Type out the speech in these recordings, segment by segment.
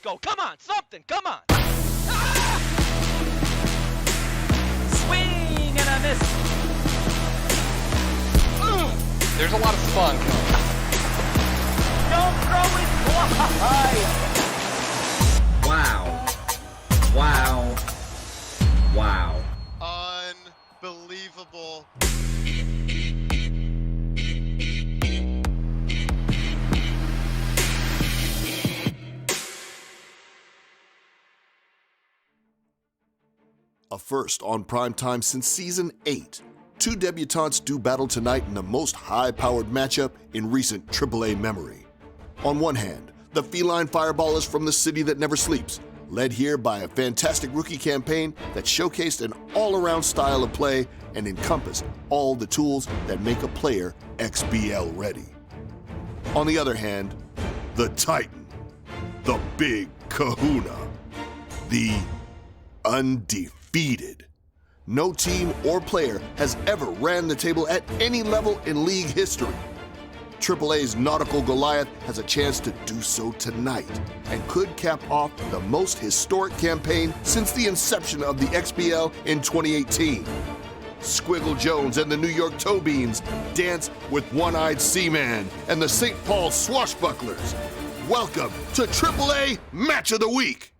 go. Come on, something. Come on. Ah! Swing and a miss. There's a lot of fun. Don't throw it wide. Wow. Wow. Wow. Unbelievable. A first on primetime since Season 8. Two debutantes do battle tonight in the most high-powered matchup in recent AAA memory. On one hand, the feline fireballers from the city that never sleeps, led here by a fantastic rookie campaign that showcased an all-around style of play and encompassed all the tools that make a player XBL ready. On the other hand, the Titan, the Big Kahuna, the undefeated No team or player has ever ran the table at any level in league history. AAA's Nautical Goliath has a chance to do so tonight and could cap off the most historic campaign since the inception of the XBL in 2018. Squiggle Jones and the New York Toe Beans dance with OneEyedCman and the St. Paul Swashbucklers. Welcome to AAA Match of the Week.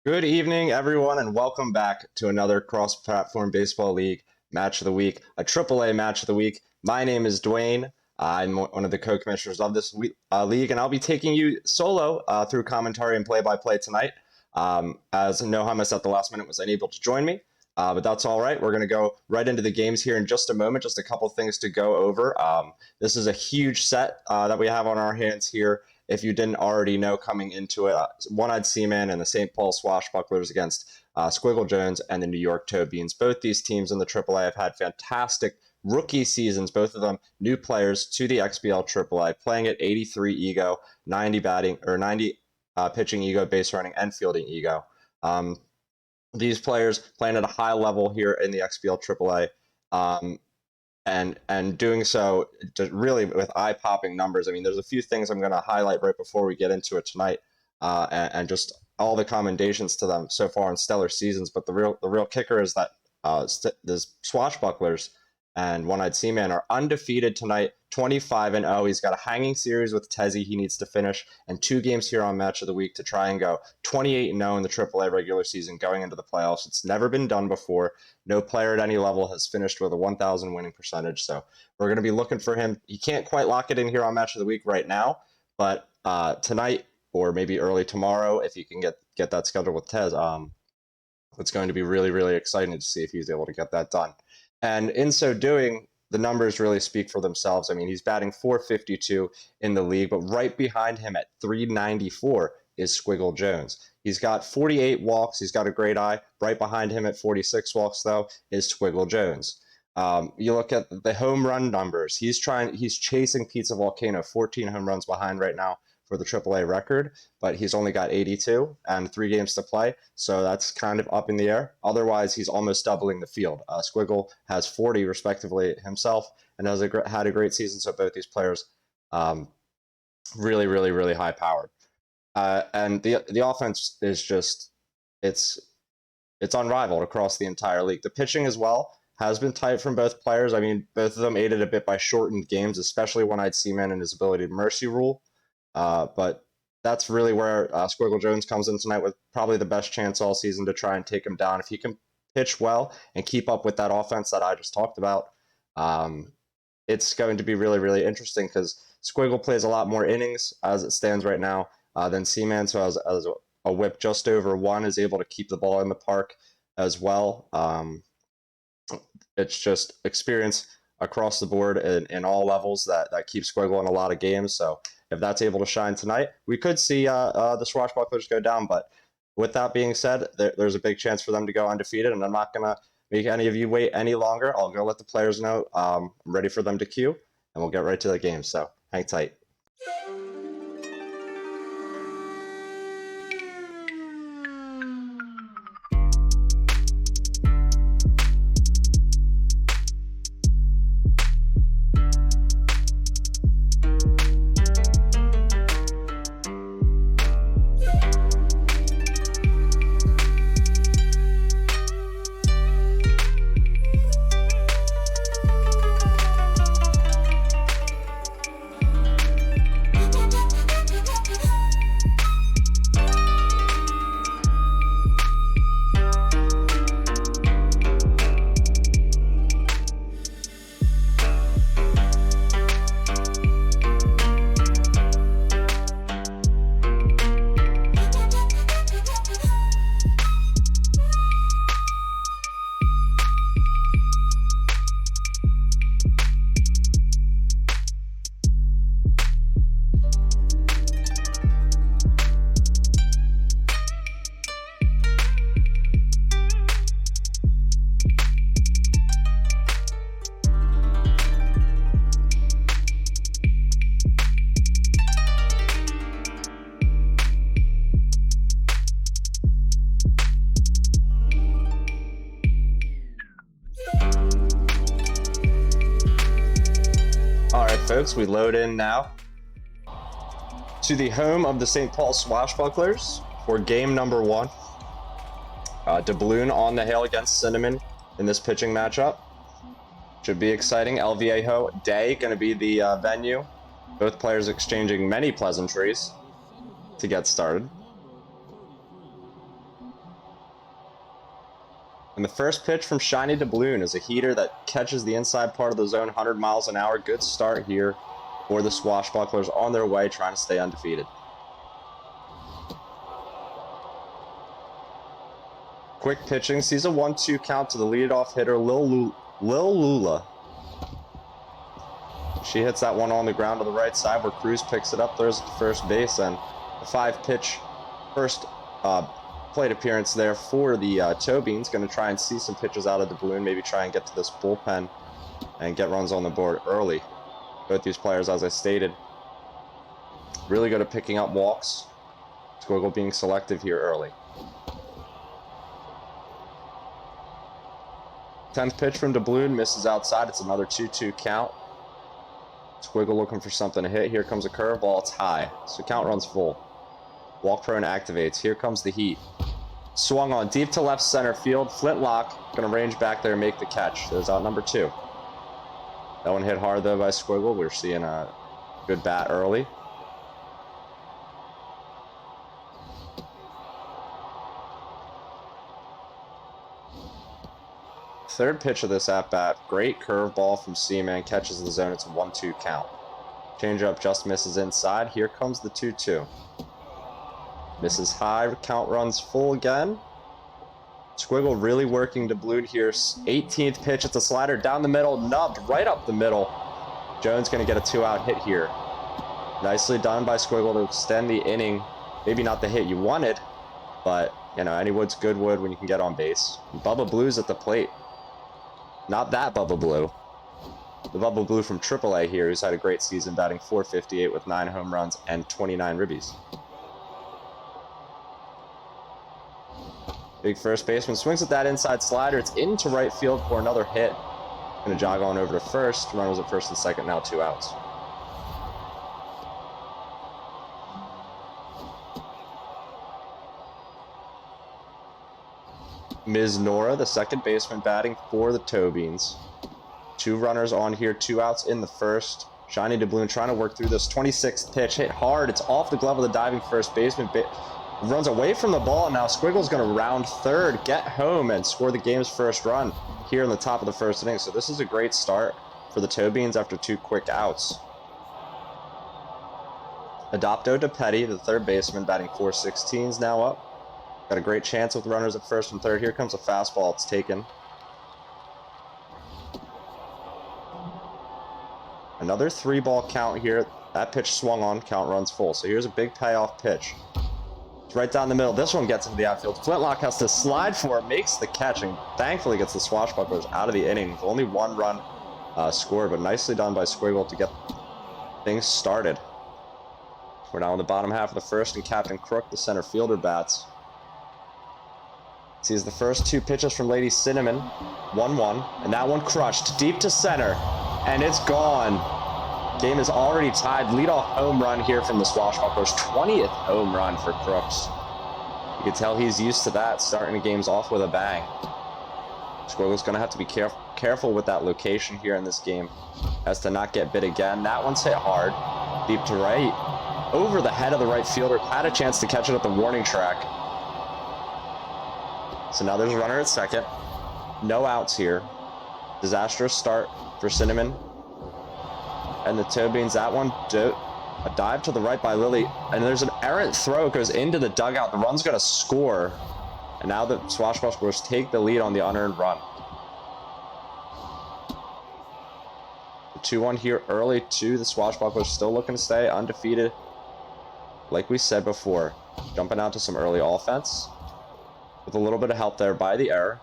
Good evening, everyone, and welcome back to another cross-platform baseball league match of the week, a AAA match of the week. My name is Dwayne. I'm one of the co-commissioners of this league, and I'll be taking you solo through commentary and play-by-play tonight. As Nohamas at the last minute was unable to join me, but that's all right. We're going to go right into the games here in just a moment. Just a couple things to go over. This is a huge set that we have on our hands here. If you didn't already know coming into it, OneEyedCman and the St. Paul Swashbucklers against Squiggle Jones and the New York Toe Beans. Both these teams in the AAA have had fantastic rookie seasons, both of them new players to the XBL AAA, playing at 83 ego, 90 pitching ego, base running, and fielding ego. These players playing at a high level here in the XBL AAA. And doing so really with eye-popping numbers. I mean, there's a few things I'm going to highlight right before we get into it tonight, and just all the commendations to them so far in stellar seasons. But the real kicker is that the Swashbucklers and OneEyedCman are undefeated tonight, 25-0. He's got a hanging series with Tezzy he needs to finish, and 2 games here on Match of the Week to try and go 28-0 in the AAA regular season going into the playoffs. It's never been done before. No player at any level has finished with a 1,000 winning percentage, so we're going to be looking for him. He can't quite lock it in here on Match of the Week right now, but tonight or maybe early tomorrow, if you can get that scheduled with Tez, it's going to be really, really exciting to see if he's able to get that done. And in so doing, the numbers really speak for themselves. I mean, he's batting .452 in the league, but right behind him at .394 is Squiggle Jones. He's got 48 walks. He's got a great eye. Right behind him at 46 walks, though, is Squiggle Jones. You look at the home run numbers. He's chasing Pizza Volcano, 14 home runs behind right now for the AAA record, but he's only got 82 and 3 games to play, so that's kind of up in the air. Otherwise, he's almost doubling the field. Squiggle has 40 respectively himself and had a great season, so both these players really, really, really high powered. And the offense is just, it's unrivaled across the entire league. The pitching as well has been tight from both players. I mean, both of them aided a bit by shortened games, especially OneEyedCman and his ability to mercy rule. But that's really where Squiggle Jones comes in tonight with probably the best chance all season to try and take him down. If he can pitch well and keep up with that offense that I just talked about, it's going to be really, really interesting because Squiggle plays a lot more innings as it stands right now than C-Man, so as a whip just over 1 is able to keep the ball in the park as well. It's just experience across the board in all levels that keeps Squiggle in a lot of games, so if that's able to shine tonight, we could see the Swashbucklers go down. But with that being said, there's a big chance for them to go undefeated, and I'm not going to make any of you wait any longer. I'll go let the players know I'm ready for them to cue, and we'll get right to the game. So hang tight. folks. We load in now to the home of the St. Paul Swashbucklers for game number 1. Doubloon on the hill against Cinnamon in this pitching matchup. Should be exciting. El Viejo Day going to be the venue. Both players exchanging many pleasantries to get started. And the first pitch from Shiny Doubloon is a heater that catches the inside part of the zone, 100 miles an hour. Good start here for the Swashbucklers on their way, trying to stay undefeated. Quick pitching, sees a 1-2 count to the leadoff hitter, Lil Lula. She hits that one on the ground to the right side where Cruz picks it up, throws it to first base, and a 5-pitch first plate appearance there for the Tobins. Going to try and see some pitches out of the balloon, maybe try and get to this bullpen and get runs on the board early. Both these players, as I stated, really good at picking up walks. Squiggle being selective here early. 10th pitch from Doubloon, misses outside. It's another 2-2 count. Squiggle looking for something to hit. Here comes a curveball. It's high, so count runs full. Walk prone activates. Here comes the heat. Swung on deep to left center field. Flintlock going to range back there and make the catch. There's out number 2. That one hit hard though by Squiggle. We're seeing a good bat early. Third pitch of this at-bat. Great curveball from Seaman. Catches the zone. It's a 1-2 count. Changeup just misses inside. Here comes the 2-2. Misses high. Count runs full again. Squiggle really working Doubloon here. 18th pitch. It's a slider down the middle. Nubbed right up the middle. Jones going to get a 2-out hit here. Nicely done by Squiggle to extend the inning. Maybe not the hit you wanted, but, you know, any wood's good wood when you can get on base. Bubba Blue's at the plate. Not that Bubba Blue. The Bubba Blue from AAA here, who's had a great season, batting .458 with 9 home runs and 29 ribbies. Big first baseman swings at that inside slider. It's into right field for another hit. Gonna jog on over to first. Runners at first and second, now 2 outs. Ms. Nora, the second baseman, batting for the Tobins. 2 runners on here, 2 outs in the first. Shiny Doubloon trying to work through this. 26th pitch, hit hard. It's off the glove of the diving first baseman. Runs away from the ball, and now Squiggle's going to round third, get home, and score the game's first run here in the top of the first inning. So this is a great start for the Tobins after 2 quick outs. Adopto DePetty, the third baseman, batting .416, is now up. Got a great chance with runners at first and third. Here comes a fastball. It's taken. Another 3-ball count here. That pitch swung on. Count runs full. So here's a big payoff pitch. It's right down the middle. This one gets into the outfield. Flintlock has to slide for it. Makes the catch and thankfully gets the Swashbucklers out of the inning with only 1 run scored. But nicely done by Squiggle to get things started. We're now in the bottom half of the first, and Captain Crook, the center fielder, bats. Sees the first 2 pitches from Lady Cinnamon. 1-1. And that one crushed deep to center. And it's gone. Game is already tied. Leadoff home run here from the Swashbucklers. 20th home run for Crooks. You can tell he's used to that, starting the games off with a bang. Squiggle's going to have to be careful with that location here in this game as to not get bit again. That one's hit hard. Deep to right. Over the head of the right fielder. Had a chance to catch it at the warning track. So now there's a runner at second. No outs here. Disastrous start for Cinnamon. And the Tobins, that one, a dive to the right by Lily. And there's an errant throw, goes into the dugout. The run's going to score. And now the Swashbucklers take the lead on the unearned run. The 2-1 here early, too. The Swashbucklers still looking to stay undefeated. Like we said before, jumping out to some early offense. With a little bit of help there by the error.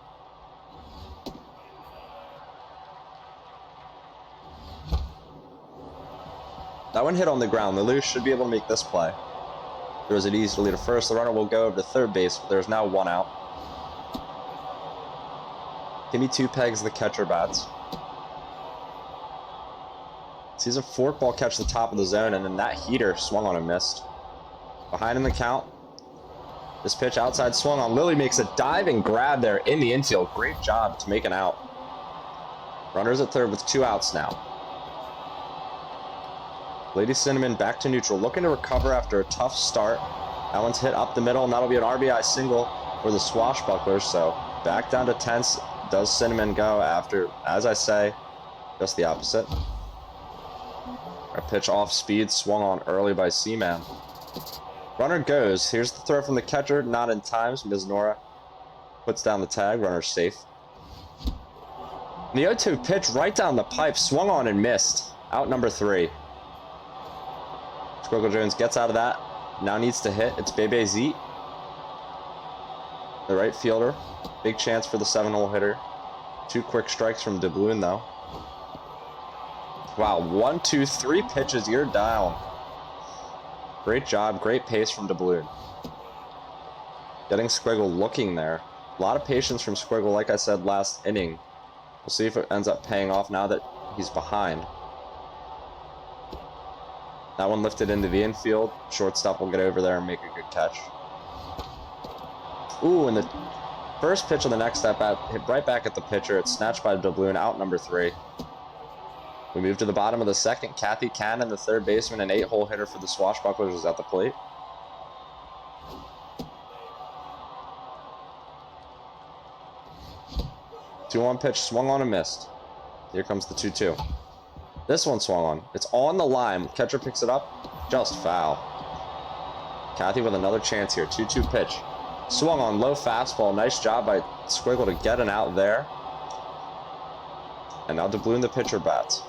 That one hit on the ground. Lulu should be able to make this play. Throws it easily to first. The runner will go over to third base, but there's now 1 out. Give me 2 pegs, the catcher bats. Sees a forkball catch the top of the zone, and then that heater swung on and missed. Behind in the count. This pitch outside swung on. Lily makes a diving grab there in the infield. Great job to make an out. Runners at third with 2 outs now. Lady Cinnamon back to neutral, looking to recover after a tough start. That one's hit up the middle, and that'll be an RBI single for the Swashbucklers. So back down to 10th does Cinnamon go after, as I say, just the opposite. A pitch off speed, swung on early by Seaman. Runner goes. Here's the throw from the catcher, not in time. Ms. Nora puts down the tag. Runner safe. The 0-2 pitch right down the pipe, swung on and missed. Out number 3. Squiggle Jones gets out of that. Now needs to hit. It's Bebe Zeet, the right fielder. Big chance for the 7-hole hitter. 2 quick strikes from Doubloon, though. Wow, 1, 2, 3 pitches. You're down. Great job. Great pace from Doubloon. Getting Squiggle looking there. A lot of patience from Squiggle, like I said last inning. We'll see if it ends up paying off now that he's behind. That one lifted into the infield. Shortstop will get over there and make a good catch. Ooh, and the first pitch of the next step out hit right back at the pitcher. It's snatched by Doubloon, out number 3. We move to the bottom of the second. Kathy Cannon, the third baseman, an 8-hole hitter for the Swashbucklers, is at the plate. Two-one pitch, swung on and missed. Here comes the 2-2. This one swung on. It's on the line. Catcher picks it up. Just foul. Kathy with another chance here. 2-2 pitch. Swung on, low fastball. Nice job by Squiggle to get an out there. And now Doubloon, the pitcher, bats.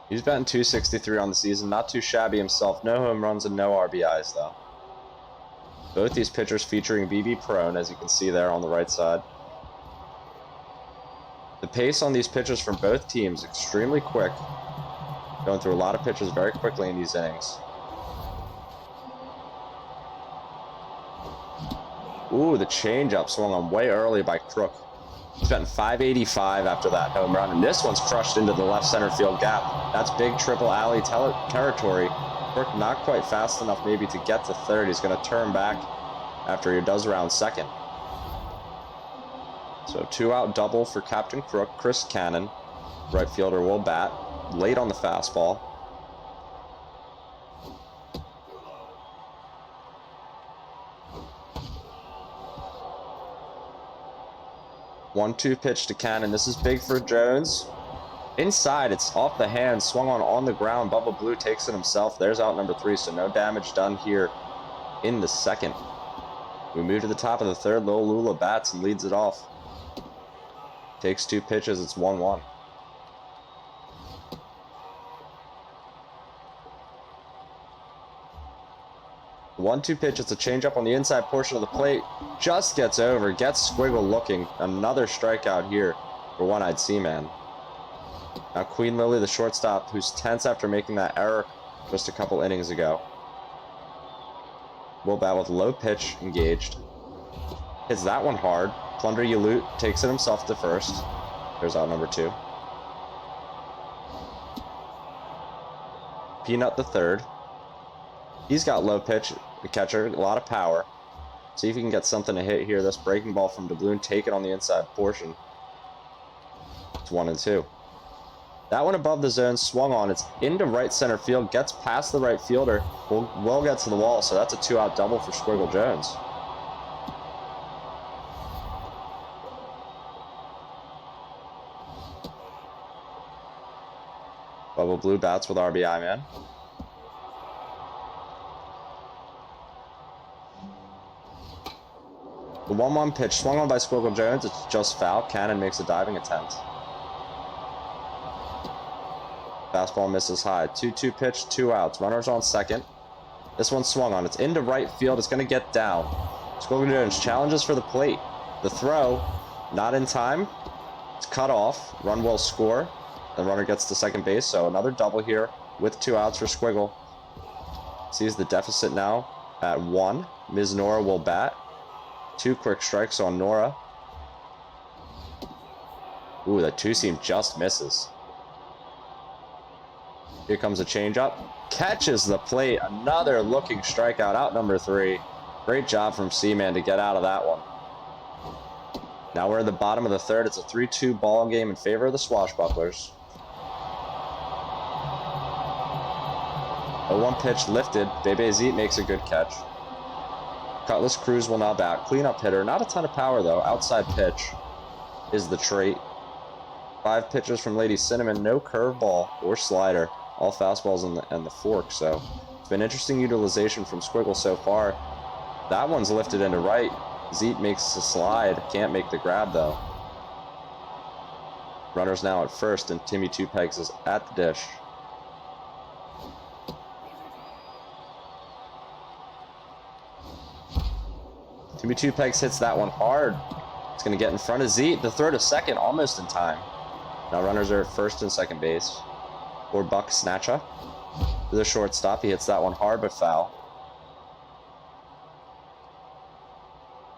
He's batting .263 on the season. Not too shabby himself. No home runs and no RBIs, though. Both these pitchers featuring BB Prone, as you can see there on the right side. The pace on these pitchers from both teams extremely quick. Going through a lot of pitches very quickly in these innings. Ooh, the changeup swung on way early by Crook. He's batting .585 after that home run, and this one's crushed into the left center field gap. That's big triple alley territory. Crook not quite fast enough maybe to get to third. He's going to turn back after he does round second. So 2-out double for Captain Crook. Chris Cannon, right fielder, will bat. Late on the fastball. One-two pitch to Cannon. This is big for Jones. Inside, it's off the hand, swung on the ground. Bubba Blue takes it himself. There's out number 3, so no damage done here in the second. We move to the top of the third. Lil Lula bats and leads it off. Takes 2 pitches. It's 1-1. One-two pitch. It's a changeup on the inside portion of the plate. Just gets over. Gets Squiggle looking. Another strikeout here for OneEyedCman. Now Queen Lily, the shortstop, who's tense after making that error just a couple innings ago. Will bat with low pitch engaged. Hits that one hard. Plunder Yalut takes it himself to first. There's out number 2. Peanut the third. He's got low pitch, the catcher, a lot of power. See if he can get something to hit here. This breaking ball from Doubloon, take it on the inside portion. It's 1-2. That one above the zone, swung on. It's into right center field, gets past the right fielder, will get to the wall, so that's a 2-out double for Squiggle Jones. Bubba Blue bats with RBI, man. The 1-1 pitch, swung on by Squiggle Jones. It's just foul. Cannon makes a diving attempt. Fastball misses high. 2-2 pitch, 2 outs. Runners on second. This one swung on. It's into right field. It's going to get down. Squiggle Jones challenges for the plate. The throw, not in time. It's cut off. Run will score. The runner gets to second base. So another double here with 2 outs for Squiggle. Sees the deficit now at 1. Ms. Nora will bat. 2 quick strikes on Nora. Ooh, the two-seam just misses. Here comes a changeup. Catches the plate. Another looking strikeout. Out number 3. Great job from Seaman to get out of that one. Now we're in the bottom of the third. It's a 3-2 ball game in favor of the Swashbucklers. A 1 pitch lifted. Bebe Zeet makes a good catch. Cutlass Cruz will now bat. Cleanup hitter. Not a ton of power, though. Outside pitch is the trait. 5 pitches from Lady Cinnamon. No curveball or slider. All fastballs and the fork. So it's been interesting utilization from Squiggle so far. That one's lifted into right. Zeet makes a slide. Can't make the grab, though. Runner's now at first, and Timmy Two Pegs is at the dish. Timmy Two Pegs hits that one hard. It's going to get in front of Zeet. The throw to second, almost in time. Now runners are at first and second base. Or Buck Snatcha to the shortstop. He hits that one hard but foul.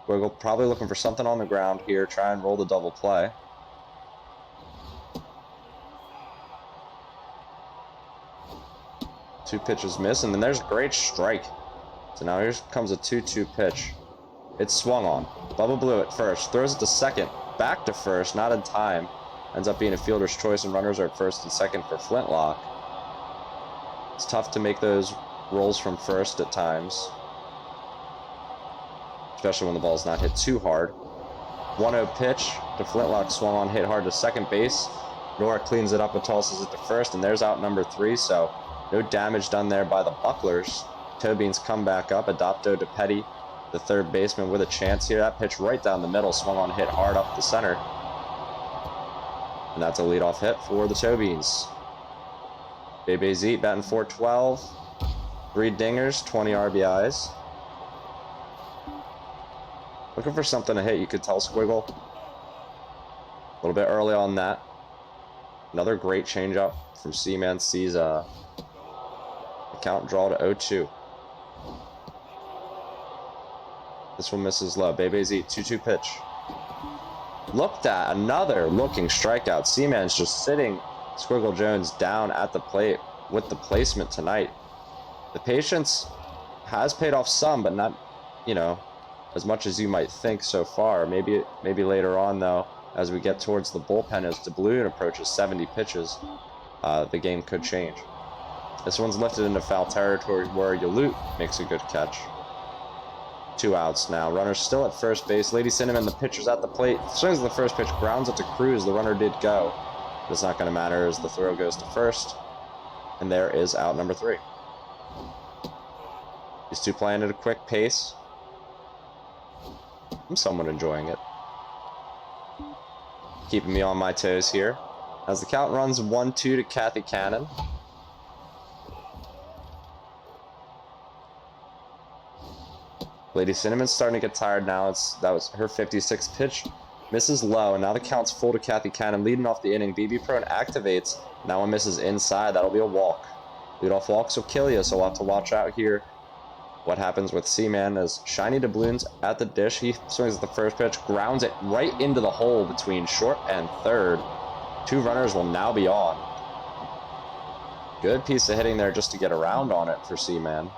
Wiggle probably looking for something on the ground here. Try and roll the double play. Two pitches miss, and then there's a great strike. So now here comes a 2-2 pitch. It's swung on. Bubba Blue at first. Throws it to second. Back to first. Not in time. Ends up being a fielder's choice, and runners are at first and second for Flintlock. It's tough to make those rolls from first at times, especially when the ball's not hit too hard. 1-0 pitch to Flintlock, swung on, hit hard to second base. Nora cleans it up and tosses it to first, and there's out number 3, so no damage done there by the Bucklers. Tobin's come back up. Adopto to Petty, the third baseman, with a chance here. That pitch right down the middle, swung on, hit hard up the center. And that's a leadoff hit for the Tobins. Bebe Zeet batting .412. 3 dingers, 20 RBIs. Looking for something to hit, you could tell Squiggle. A little bit early on that. Another great changeup from Seaman. Sees a count draw to 0-2. This one misses low. Bebe Zeet, 2-2 pitch. Looked at, another looking strikeout. Seaman's just sitting Squiggle Jones down at the plate with the placement tonight. The patience has paid off some, but not, you know, as much as you might think so far. Maybe later on, though, as we get towards the bullpen, as DeBloon approaches 70 pitches, the game could change. This one's lifted into foul territory where Yalut makes a good catch. 2 outs now. Runner still at first base. Lady Cinnamon, the pitcher's at the plate. Swings the first pitch, grounds it to Cruz. The runner did go. But it's not going to matter as the throw goes to first. And there is out number 3. These two playing at a quick pace. I'm somewhat enjoying it. Keeping me on my toes here. As the count runs 1-2 to Kathy Cannon. Lady Cinnamon's starting to get tired now. That was her 56th pitch. Misses low, and now the count's full to Kathy Cannon. Leading off the inning, BB Prone activates. Now one misses inside. That'll be a walk. Leadoff walks will kill you, so we'll have to watch out here what happens with Seaman as Shiny Doubloon's at the dish. He swings at the first pitch, grounds it right into the hole between short and third. 2 runners will now be on. Good piece of hitting there just to get around on it for Seaman.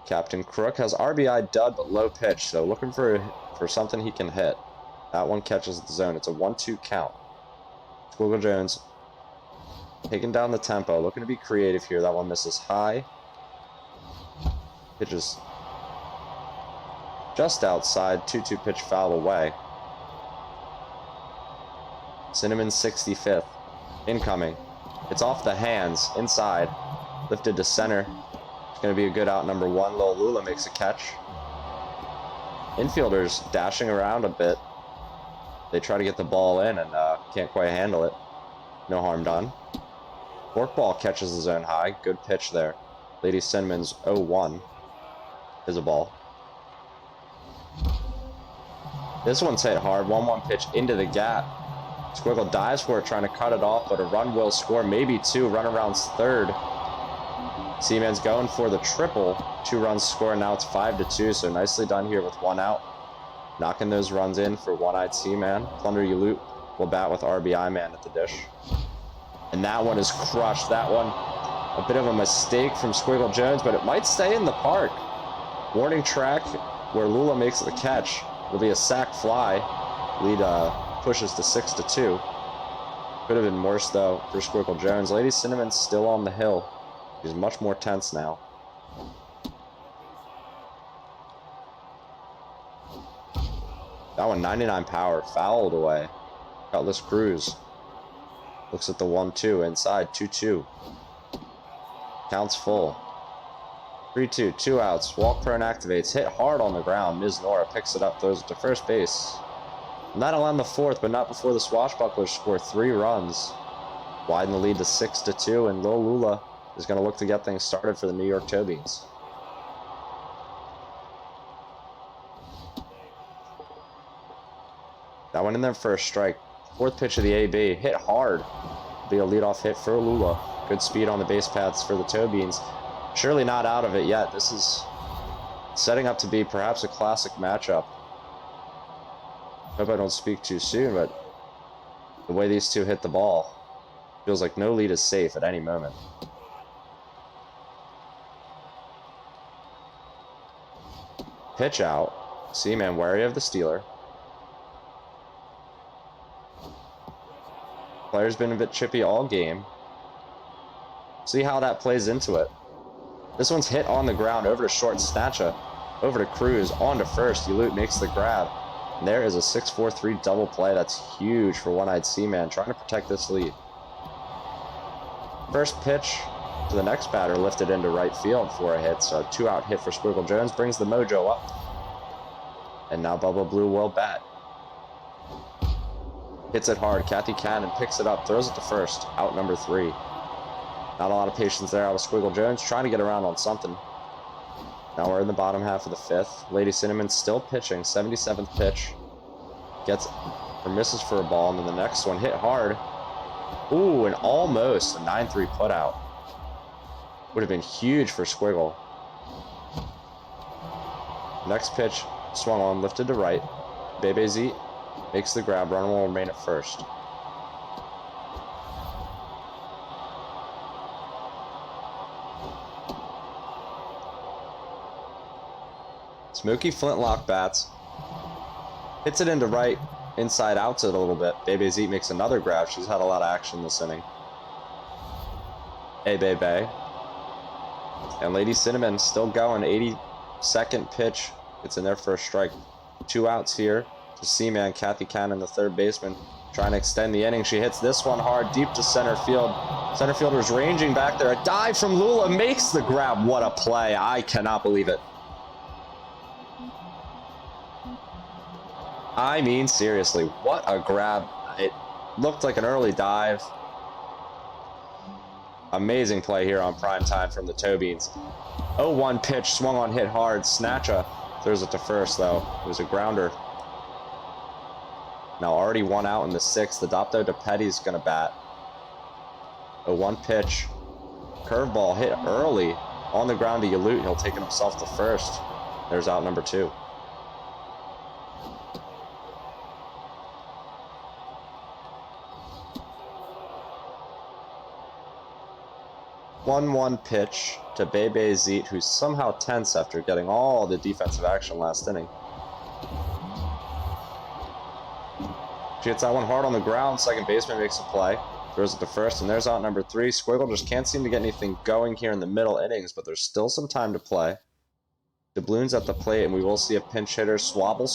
Captain Crook has RBI dud but low pitch, so looking for something he can hit. That one catches the zone. It's a 1-2 count. Squiggle Jones taking down the tempo, looking to be creative here. That one misses high. Pitches just outside. 2-2 pitch foul away. Cinnamon's 65th. Incoming. It's off the hands. Inside. Lifted to center. Going to be a good out number 1. Lil Lula makes a catch. Infielders dashing around a bit. They try to get the ball in and can't quite handle it. No harm done. Forkball catches the zone high. Good pitch there. Lady Cinnamon's 0-1 is a ball. This one's hit hard. 1-1 pitch into the gap. Squiggle dives for it, trying to cut it off, but a run will score. Maybe 2. Run around third. Seaman's going for the triple. 2 runs scored, now it's 5-2, so nicely done here with 1 out. Knocking those runs in for OneEyedCman. Plunder You Loot will bat with RBI Man at the dish. And that one is crushed. That one, a bit of a mistake from Squiggle Jones, but it might stay in the park. Warning track where Lula makes the catch. It'll be a sac fly. Lead pushes to 6-2. Could have been worse, though, for Squiggle Jones. Lady Cinnamon's still on the hill. She's much more tense now. That one, 99 power, fouled away. Cutlass Cruz. Looks at the 1-2, inside, 2-2. Counts full. 3-2, 2 outs. Walk prone activates, hit hard on the ground. Ms. Nora picks it up, throws it to first base. Not on the 4th, but not before the Swashbucklers score 3 runs. Widen the lead to 6-2, and Lil Lula is going to look to get things started for the New York Tobeans. That went in there for a strike. 4th pitch of the AB. Hit hard. Be a leadoff hit for Lula. Good speed on the base paths for the Tobeans. Surely not out of it yet. This is setting up to be perhaps a classic matchup. Hope I don't speak too soon, but the way these two hit the ball, feels like no lead is safe at any moment. Pitch out. Seaman wary of the stealer. Player's been a bit chippy all game. See how that plays into it. This one's hit on the ground over to short. Snatcha. Over to Cruz. On to first. Ulut makes the grab. And there is a 6-4-3 double play. That's huge for OneEyedCman, trying to protect this lead. First pitch to the next batter lifted into right field for a hit. So a 2-out hit for Squiggle Jones brings the mojo up. And now Bubba Blue will bat. Hits it hard. Kathy Cannon picks it up, throws it to first. Out number 3. Not a lot of patience there out of Squiggle Jones, trying to get around on something. Now we're in the bottom half of the 5th. Lady Cinnamon still pitching. 77th pitch. Gets or misses for a ball, and then the next one hit hard. Ooh, and almost a 9-3 putout. Would have been huge for Squiggle. Next pitch swung on, lifted to right. Bebe Z makes the grab. Runner will remain at first. Smokey Flintlock bats. Hits it into right. Inside outs it a little bit. Bebe Z makes another grab. She's had a lot of action this inning. Hey, Bebe. And Lady Cinnamon still going. 82nd pitch. It's in there for a strike. 2 outs here. To Seaman, Kathy Cannon, the third baseman, trying to extend the inning. She hits this one hard, deep to center field. Center fielder's ranging back there. A dive from Lula makes the grab. What a play. I cannot believe it. I mean, seriously, what a grab. It looked like an early dive. Amazing play here on prime time from the Tobeans. 0-1 pitch, swung on, hit hard. Snatcha throws it to first, though. It was a grounder. Now already 1 out in the 6th. The Adopto DePetty's going to bat. 0-1 pitch. Curveball hit early on the ground to Yalut. He'll take it himself to first. There's out number 2. 1-1 pitch to Bebe Zeet, who's somehow tense after getting all the defensive action last inning. She hits that one hard on the ground. Second baseman makes a play. Throws it to first, and there's out number 3. Squiggle just can't seem to get anything going here in the middle innings, but there's still some time to play. Doubloon's at the plate, and we will see a pinch hitter, Swabby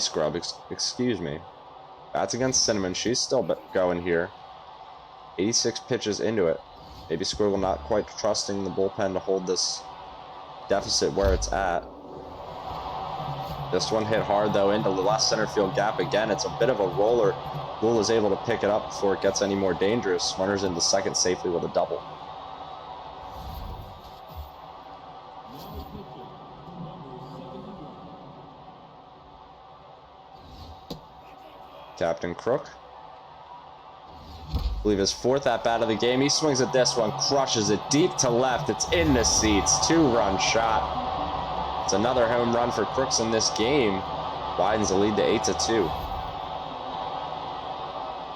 Scrub, excuse me. That's against Cinnamon. She's still going here. 86 pitches into it. Maybe Squiggle not quite trusting the bullpen to hold this deficit where it's at. This one hit hard, though, into the left center field gap again. It's a bit of a roller. Lula's able to pick it up before it gets any more dangerous. Runners into second safely with a double. Captain Crook. believe his 4th at-bat of the game. He swings at this one, crushes it deep to left. It's in the seats. 2-run shot. It's another home run for Crooks in this game. Widens the lead to 8-2.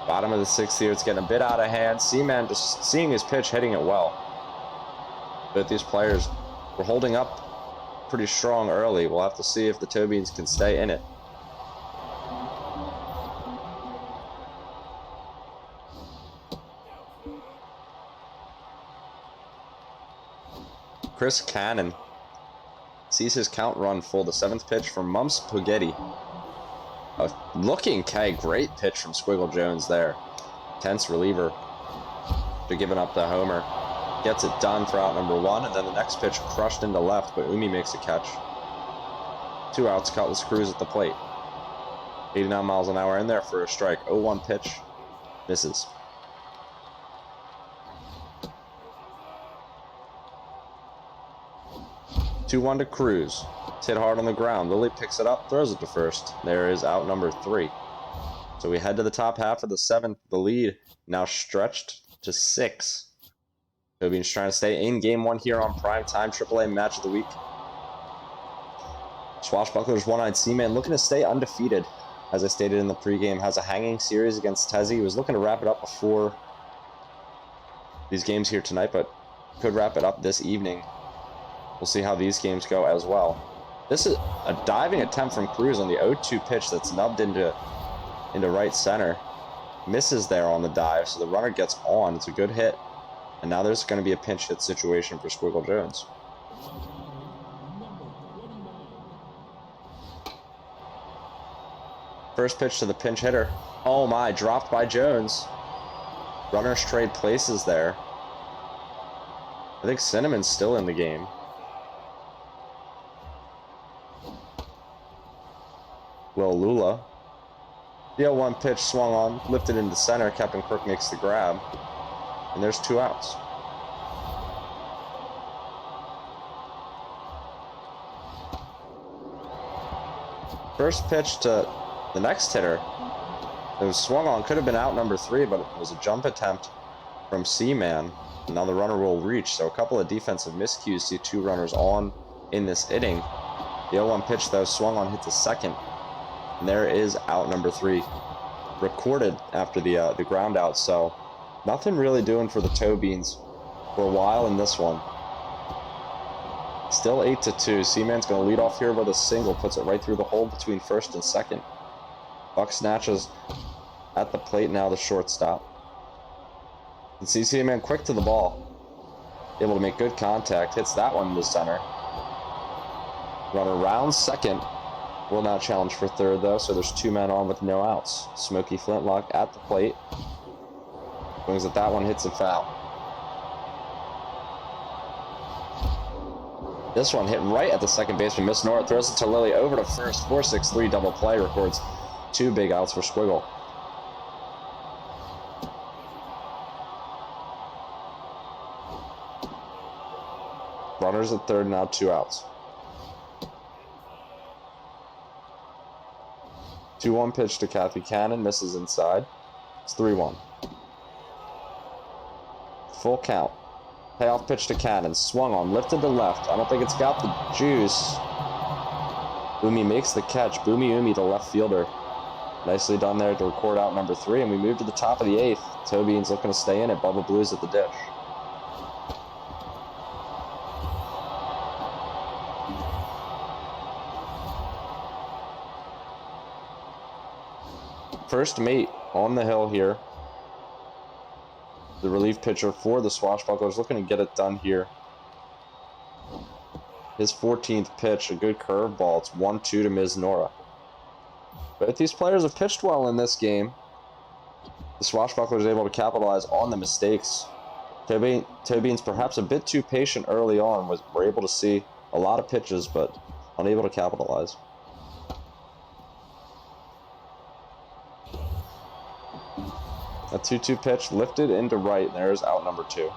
Bottom of the 6th here. It's getting a bit out of hand. C-Man just seeing his pitch, hitting it well. But these players were holding up pretty strong early. We'll have to see if the Tobians can stay in it. Chris Cannon sees his count run full. The 7th pitch from Mumps Puggetti. A looking great pitch from Squiggle Jones there. Tense reliever to giving up the homer. Gets it done for out number 1, and then the next pitch crushed into left, but Umi makes a catch. 2 outs, Cutlass Cruz at the plate. 89 miles an hour in there for a strike. 0-1 pitch. Misses. Two-1 to Cruz. It's hit hard on the ground. Lilly picks it up, throws it to first. There is out number 3. So we head to the top half of the 7th. The lead now stretched to 6. Tobian's trying to stay in game 1 here on primetime AAA match of the week. Swashbucklers OneEyedCman looking to stay undefeated. As I stated in the pregame, has a hanging series against Tezzy. He was looking to wrap it up before these games here tonight, but could wrap it up this evening. We'll see how these games go as well. This is a diving attempt from Cruz on the 0-2 pitch that's nubbed into right center. Misses there on the dive, so the runner gets on. It's a good hit. And now there's going to be a pinch hit situation for Squiggle Jones. First pitch to the pinch hitter. Oh my, dropped by Jones. Runners trade places there. I think Cinnamon's still in the game. Will Lula. The 0-1 pitch swung on, lifted into center. Captain Crook makes the grab. And there's 2 outs. First pitch to the next hitter. It was swung on, could have been out number 3, but it was a jump attempt from C-Man. Now the runner will reach, so a couple of defensive miscues. See 2 runners on in this inning. The 0-1 pitch, though, swung on, hit to second. And there is out number 3. Recorded after the ground out, so nothing really doing for the Tobians for a while in this one. Still 8-2. C-Man's going to lead off here with a single. Puts it right through the hole between first and second. Buck snatches at the plate now, the shortstop. And C-Man quick to the ball. Able to make good contact. Hits that one to center. Runner round second. Will not challenge for third, though, so there's 2 men on with no outs. Smokey Flintlock at the plate. Swings at that one, hits a foul. This one hit right at the second baseman. Miss Nora throws it to Lilly over to first. 4-6-3 double play, records 2 big outs for Squiggle. Runners at third, now 2 outs. 2-1 pitch to Kathy Cannon, misses inside. It's 3-1. Full count. Payoff pitch to Cannon, swung on, lifted to left. I don't think it's got the juice. Boomy makes the catch. Boomy Umi, the left fielder. Nicely done there to record out number 3, and we move to the top of the 8th. Tobian's looking to stay in it. Bubba Blues at the dish. First mate on the hill here. The relief pitcher for the Swashbucklers looking to get it done here. His 14th pitch, a good curveball. It's 1-2 to Ms. Nora. But these players have pitched well in this game. The Swashbucklers able to capitalize on the mistakes. Tobian's perhaps a bit too patient early on. We're able to see a lot of pitches, but unable to capitalize. A 2-2 pitch lifted into right, and there's out number 2.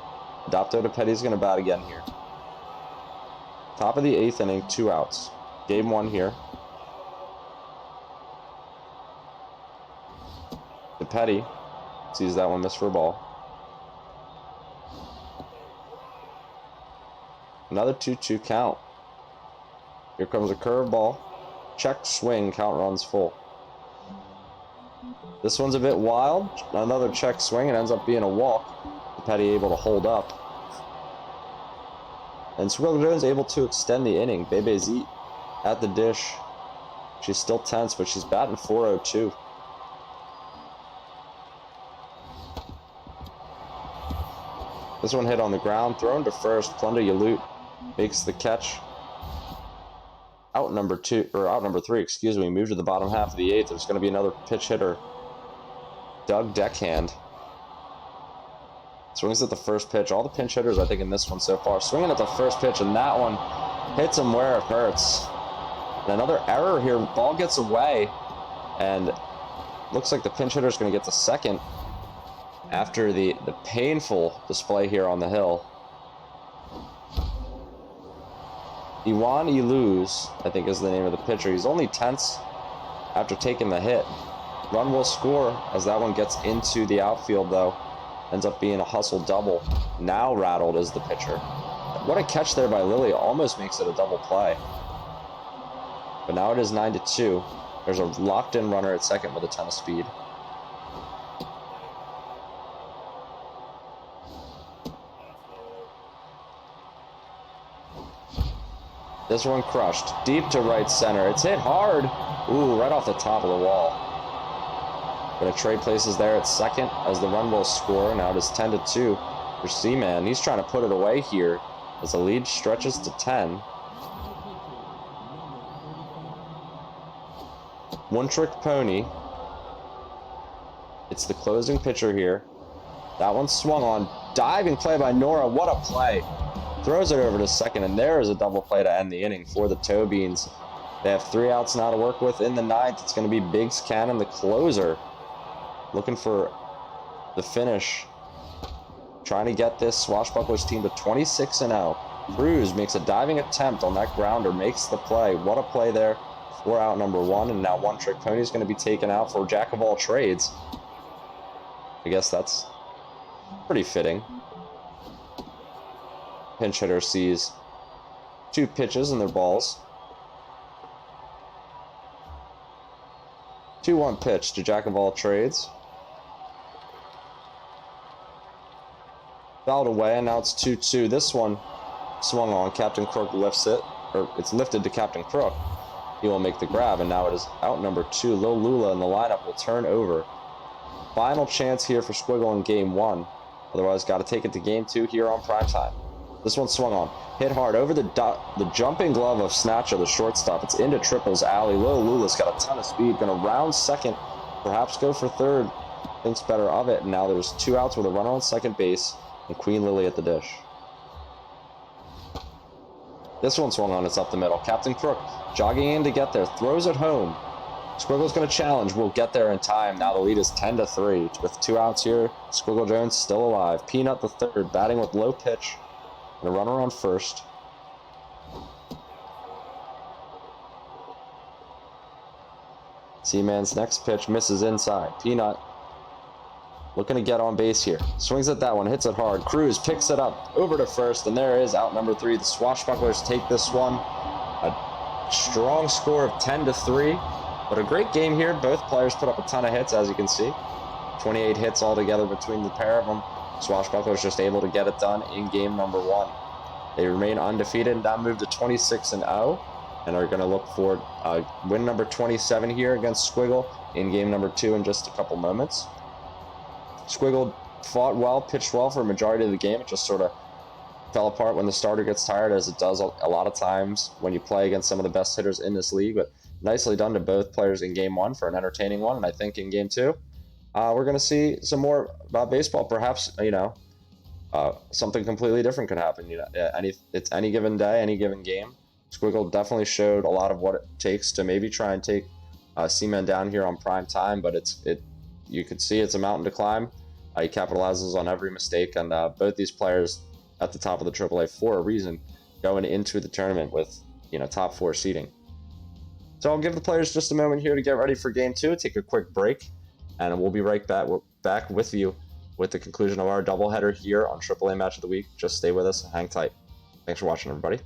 Adopto DePetty's going to bat again here. Top of the 8th inning, 2 outs. Game 1 here. DePetty Sees that one, miss for a ball. Another 2-2 count. Here comes a curveball. Check swing, count runs full. This one's a bit wild. Another check swing, and ends up being a walk. Petty able to hold up. And Squiggle Jones able to extend the inning. Bebe Z at the dish. She's still tense, but she's batting .402. This one hit on the ground, thrown to first. Plunder Yalut makes the catch. Out number three, excuse me. Moved to the bottom half of the eighth. There's going to be another pitch hitter. Doug Deckhand swings at the first pitch. All the pinch hitters, I think, in this one so far, swinging at the first pitch, and that one hits him where it hurts. And another error here. Ball gets away, and looks like the pinch hitter is going to get the second after the painful display here on the hill. Iwan Iluz, I think is the name of the pitcher. He's only tense after taking the hit. Run will score as that one gets into the outfield, though. Ends up being a hustle double. Now rattled is the pitcher. What a catch there by Lily. Almost makes it a double play. But now it is 9-2. There's a locked-in runner at second with a ton of speed. This one crushed. Deep to right center. It's hit hard. Ooh, right off the top of the wall. But a trade places there at second as the run will score. Now it is 10-2 for Seaman. He's trying to put it away here as the lead stretches to 10. One trick pony. It's the closing pitcher here. That one swung on. Diving play by Nora. What a play. Throws it over to second, and there is a double play to end the inning for the Toe Beans. They have 3 outs now to work with in the ninth. It's going to be Biggs Cannon, the closer, looking for the finish. Trying to get this Swashbucklers team to 26-0. Cruz makes a diving attempt on that grounder, makes the play. What a play there for out number 1, and now One Trick Pony is going to be taken out for Jack of all trades. I guess that's pretty fitting. Pinch hitter sees 2 pitches and their balls. 2-1 pitch to Jack of all trades. Fouled away, and now it's 2-2. This one swung on. Captain Crook lifts it, or it's lifted to Captain Crook. He will make the grab, and now it is out number 2. Lil Lula in the lineup will turn over. Final chance here for Squiggle in game 1. Otherwise, got to take it to game 2 here on primetime. This one swung on. Hit hard over the jumping glove of Snatcher, the shortstop. It's into Triple's alley. Lil Lula's got a ton of speed. Going to round second. Perhaps go for third. Thinks better of it. And now there's 2 outs with a runner on second base. And Queen Lily at the dish. This one swung on. It's up the middle. Captain Crook jogging in to get there. Throws it home. Squiggle's going to challenge. Will get there in time. Now the lead is 10-3. With 2 outs here. Squiggle Jones still alive. Peanut the third. Batting with low pitch. And a runner on first. Seaman's next pitch misses inside. Peanut looking to get on base here. Swings at that one, hits it hard. Cruz picks it up over to first, and there is out number 3. The Swashbucklers take this one. A strong score of 10-3, but a great game here. Both players put up a ton of hits, as you can see. 28 hits altogether between the pair of them. Swashbucklers just able to get it done in game number 1. They remain undefeated and now move to 26-0 and are going to look for win number 27 here against Squiggle in game number 2 in just a couple moments. Squiggle fought well, pitched well for a majority of the game. It just sort of fell apart when the starter gets tired, as it does a lot of times when you play against some of the best hitters in this league. But nicely done to both players in game 1 for an entertaining one, and I think in game 2 we're going to see some more about baseball. Perhaps, something completely different could happen. It's any given day, any given game. Squiggle definitely showed a lot of what it takes to maybe try and take Seaman down here on prime time, but you could see it's a mountain to climb. He capitalizes on every mistake, and both these players at the top of the AAA for a reason, going into the tournament with top 4 seeding. So I'll give the players just a moment here to get ready for game 2. Take a quick break. And we'll be right back. back with you with the conclusion of our doubleheader here on AAA Match of the Week. Just stay with us and hang tight. Thanks for watching, everybody.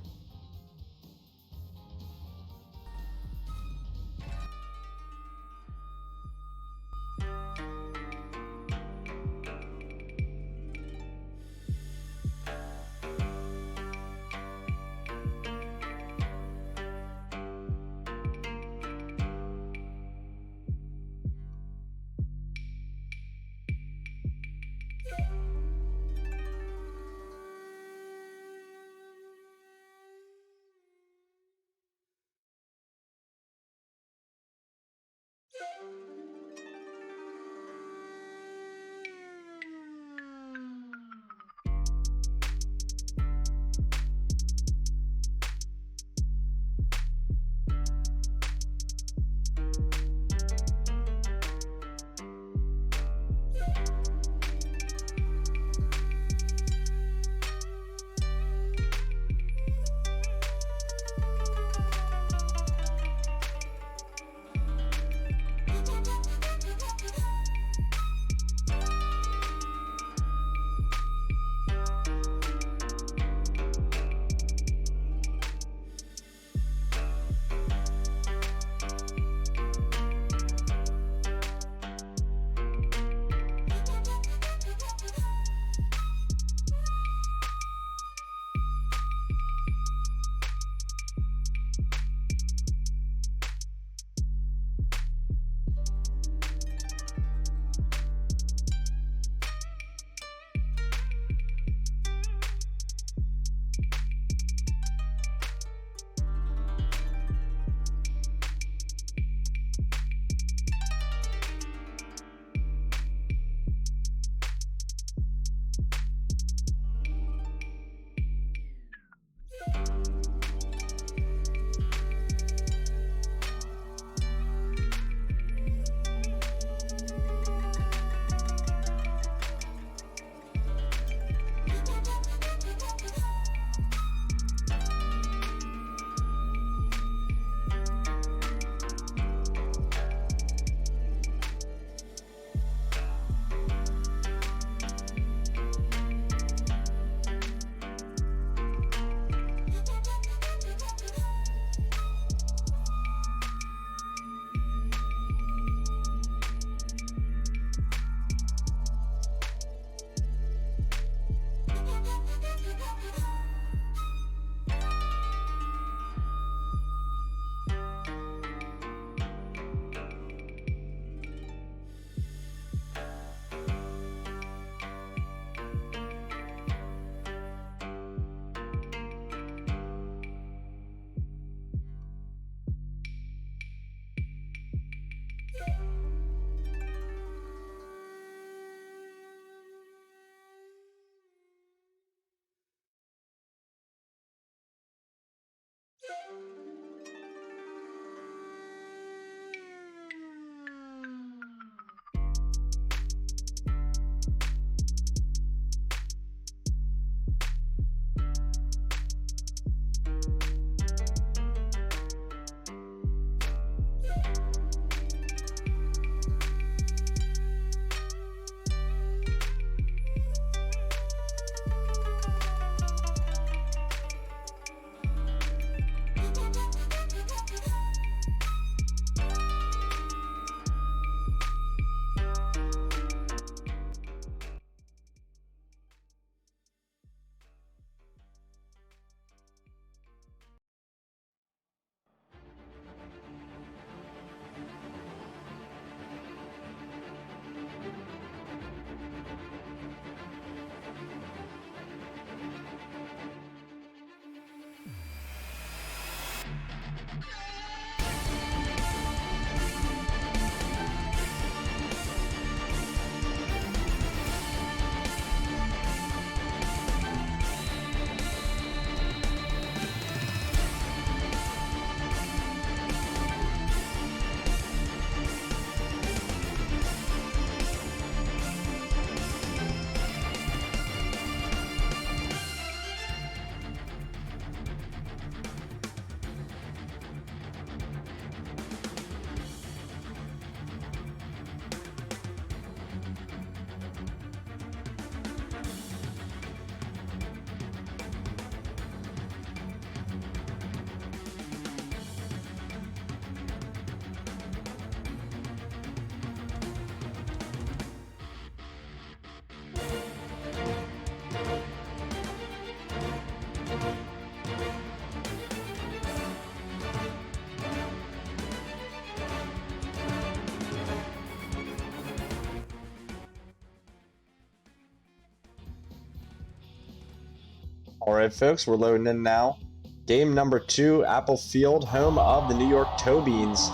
All right, folks, we're loading in now. Game number 2, Apple Field, home of the New York Toe Beans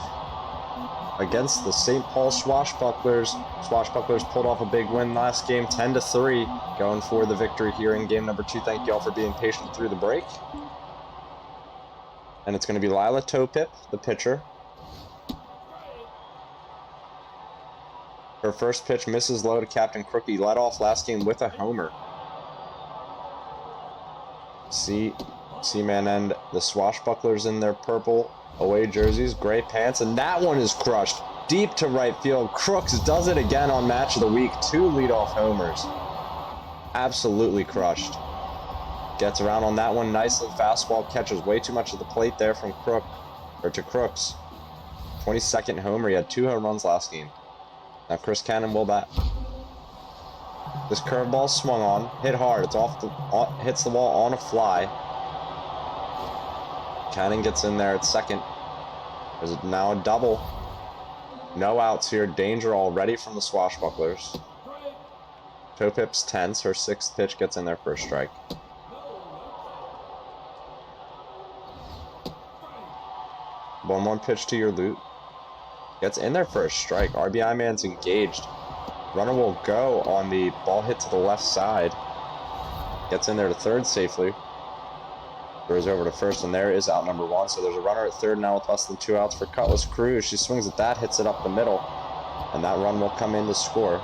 against the St. Paul Swashbucklers. Swashbucklers pulled off a big win last game, 10-3, going for the victory here in game number 2. Thank you all for being patient through the break. And it's going to be Lila Topip, the pitcher. Her first pitch misses low to Captain Crookie. Led off last game with a homer. Seaman and the Swashbucklers in their purple away jerseys, gray pants, and that one is crushed deep to right field. Crooks does it again on Match of the Week. 2 leadoff homers. Absolutely crushed. Gets around on that one nicely. Fastball catches way too much of the plate there from Crooks. 22nd homer. He had 2 home runs last game. Now Chris Cannon will bat. This curveball swung on, hit hard. It's hits the wall on a fly. Cannon gets in there at second. There's now a double. No outs here. Danger already from the Swashbucklers. Topip's tense. Her 6th pitch gets in there for a strike. One pitch to your loot. Gets in there for a strike. RBI man's engaged. Runner will go on the ball hit to the left side. Gets in there to third safely. Throws over to first, and there is out number 1. So there's a runner at third now with less than 2 outs for Cutlass Cruz. She swings at that, hits it up the middle, and that run will come in to score.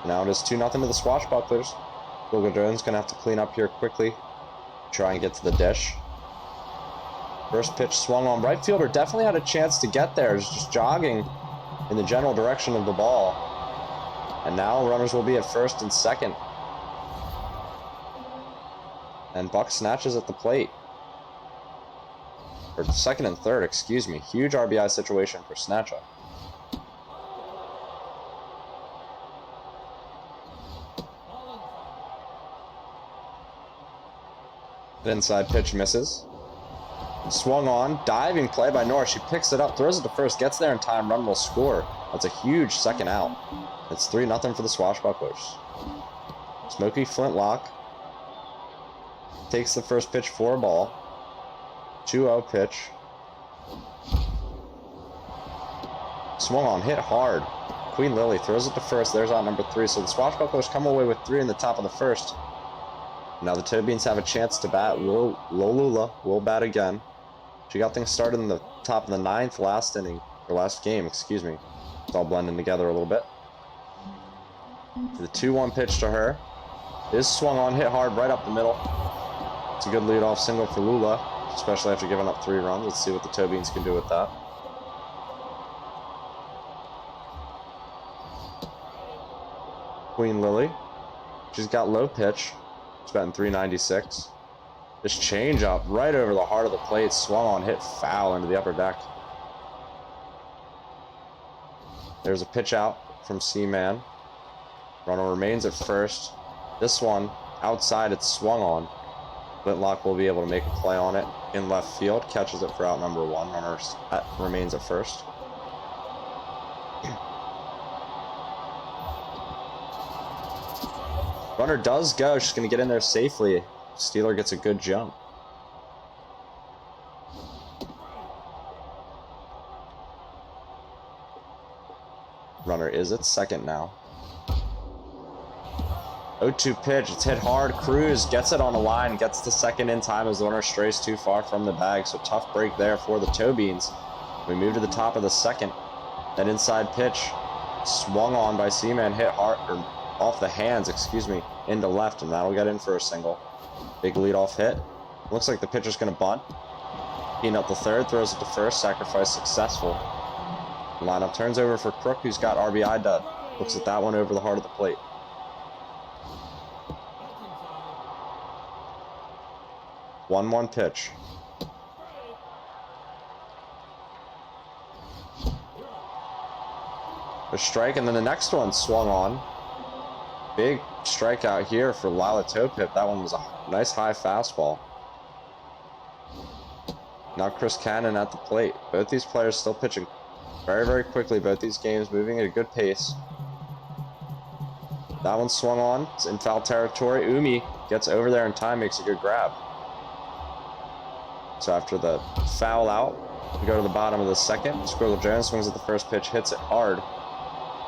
Now it is 2-0 to the Swashbucklers. Squiggle Jones going to have to clean up here quickly. Try and get to the dish. First pitch swung on. Right fielder definitely had a chance to get there. He's just jogging in the general direction of the ball. And now runners will be at first and second. And Buck snatches at the plate. Or second and third, excuse me. Huge RBI situation for Snatcha. The inside pitch misses. Swung on, diving play by Norris. She picks it up, throws it to first, gets there in time, run will score. That's a huge second out. It's 3-0 for the Swashbucklers. Smokey Flintlock takes the first pitch for a ball. 2-0 pitch. Swung on, hit hard. Queen Lily throws it to first. There's out number 3. So the Swashbucklers come away with 3 in the top of the first. Now the Toe Beans have a chance to bat. Lolula will bat again. She got things started in the top of the 9th last game, excuse me. It's all blending together a little bit. The 2-1 pitch to her is swung on, hit hard right up the middle. It's a good leadoff single for Lula, especially after giving up 3 runs. Let's see what the Toe Beans can do with that. Queen Lily. She's got low pitch. It's batting 396. This change up right over the heart of the plate, swung on, hit foul into the upper deck. There's a pitch out from Seaman. Runner remains at first. This one outside, it's swung on. Flintlock will be able to make a play on it in left field. Catches it for out number 1. Runner remains at first. Runner does go. She's going to get in there safely. Steeler gets a good jump. Runner is at second now. 0-2 pitch. It's hit hard. Cruz gets it on the line. Gets to second in time as the runner strays too far from the bag. So tough break there for the Toe Beans. We move to the top of the second. That inside pitch swung on by Seaman. Hit hard, or off the hands, excuse me, into left. And that'll get in for a single. Big leadoff hit. Looks like the pitcher's going to bunt. Heating up the third, throws it to first. Sacrifice successful. The lineup turns over for Crook, who's got RBI dud. Looks at that one over the heart of the plate. One pitch. A strike, and then the next one swung on. Big strikeout here for Lila Topip. That one was a nice high fastball. Now Chris Cannon at the plate. Both these players still pitching very, very quickly. Both these games moving at a good pace. That one swung on. It's in foul territory. Umi gets over there in time, makes a good grab. So after the foul out, we go to the bottom of the second. Squiggle Jones swings at the first pitch, hits it hard,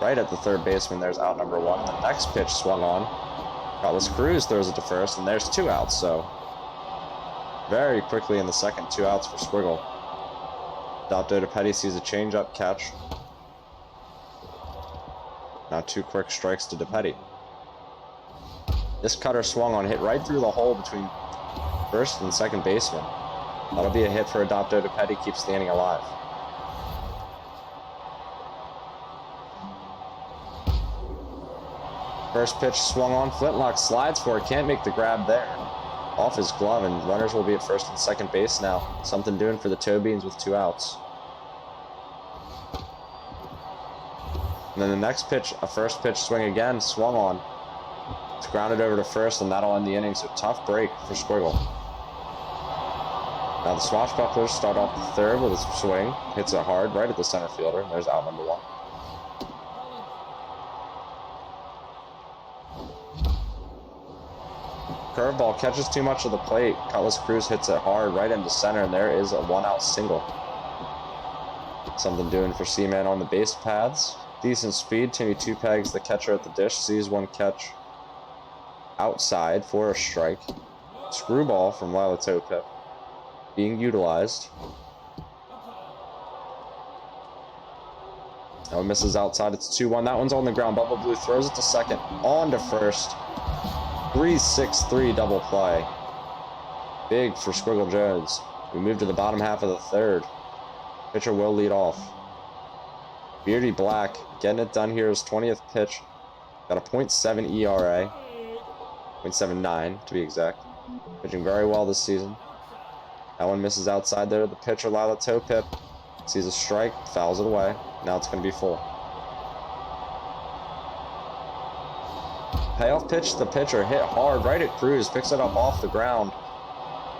right at the third baseman. There's out number 1. The next pitch swung on. Carlos Cruz throws it to first, and there's 2 outs. So very quickly in the second, 2 outs for Squiggle. Adopto Petty sees a changeup catch. Now 2 quick strikes to DePetty. This cutter swung on, hit right through the hole between first and second baseman. That'll be a hit for Adopto DePetty, keeps the inning alive. First pitch swung on, Flintlock slides for it, can't make the grab there. Off his glove, and runners will be at first and second base now. Something doing for the Toe Beans with 2 outs. And then the next pitch, a first pitch swing again, swung on. It's grounded over to first, and that'll end the inning. So tough break for Squiggle. Now the Swashbucklers start off the third with a swing. Hits it hard right at the center fielder. There's out number 1. Curveball catches too much of the plate. Cutlass Cruz hits it hard right into center, and there is a 1-out single. Something doing for Seaman on the base paths. Decent speed. Timmy Two Pegs, the catcher at the dish, sees one catch outside for a strike. Screwball from Lila Topip being utilized. Oh, misses outside. It's 2-1. That one's on the ground. Bubba Blue throws it to second. On to first. 3-6-3 double play. Big for Squiggle Jones. We move to the bottom half of the third. Pitcher will lead off. Beardy Black getting it done here. His 20th pitch. Got a .7 ERA. 0.79 to be exact. Pitching very well this season. That one misses outside there. The pitcher, Lila Topip, sees a strike, fouls it away. Now it's going to be full. Payoff pitch, the pitcher hit hard right at Cruz, picks it up off the ground.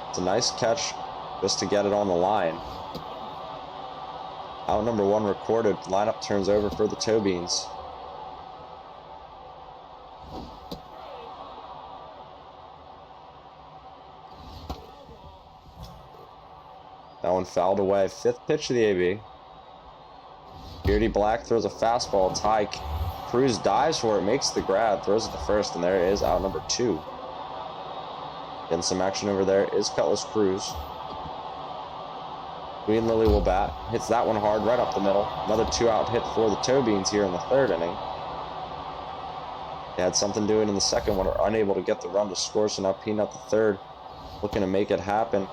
It's a nice catch just to get it on the line. Out number 1 recorded. Lineup turns over for the Toe Beans. That one fouled away. 5th pitch to the AB. Beardy Black throws a fastball. It's high. Cruz dives for it, makes the grab, throws it to first, and there it is, out number 2. Getting some action over there is Cutlass Cruz. Queen Lily will bat. Hits that one hard right up the middle. Another 2-out hit for the Toe Beans here in the third inning. They had something doing in the second one, are unable to get the run to score, so now Peanut the third looking to make it happen.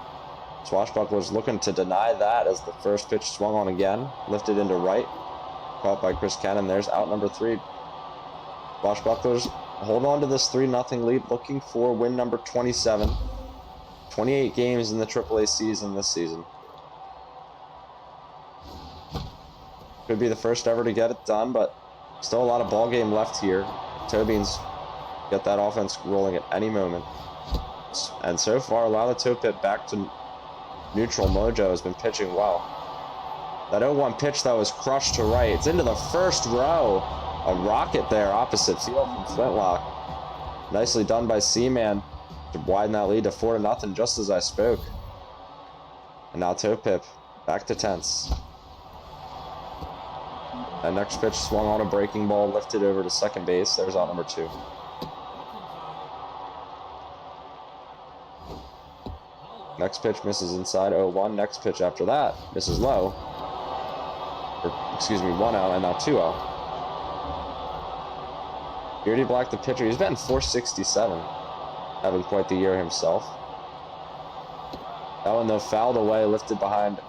Swashbucklers looking to deny that as the first pitch swung on again. Lifted into right. Caught by Chris Cannon. There's out number 3. Swashbucklers hold on to this 3-0 lead, looking for win number 27. 28 games in the AAA season this season. Could be the first ever to get it done, but still a lot of ball game left here. Toe Beans get that offense rolling at any moment. And so far, Lila Topip back to neutral mojo, has been pitching well. That 0-1 pitch that was crushed to right. It's into the first row. A rocket there opposite field from Flintlock. Nicely done by Seaman to widen that lead to 4-0 just as I spoke. And now Topip back to tense. That next pitch swung on a breaking ball, lifted over to second base. There's out number 2. Next pitch misses inside 0-1. Next pitch after that misses low. Or, excuse me, 1 out and now 2 out. Beardy Black, the pitcher, he's batting .467. Having quite the year himself. That one, though, fouled away, lifted behind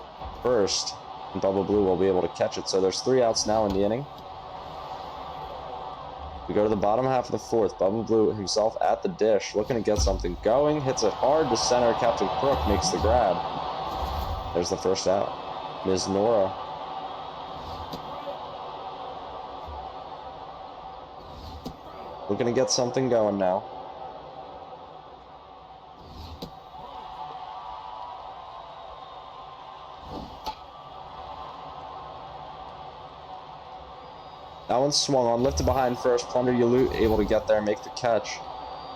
first. And Bubba Blue will be able to catch it. So there's 3 outs now in the inning. We go to the bottom half of the fourth. Bubba Blue himself at the dish, looking to get something going. Hits it hard to center. Captain Crook makes the grab. There's the first out. Ms. Nora. Looking to get something going now. That one swung on, lifted behind first. Plunder Yalut able to get there, make the catch.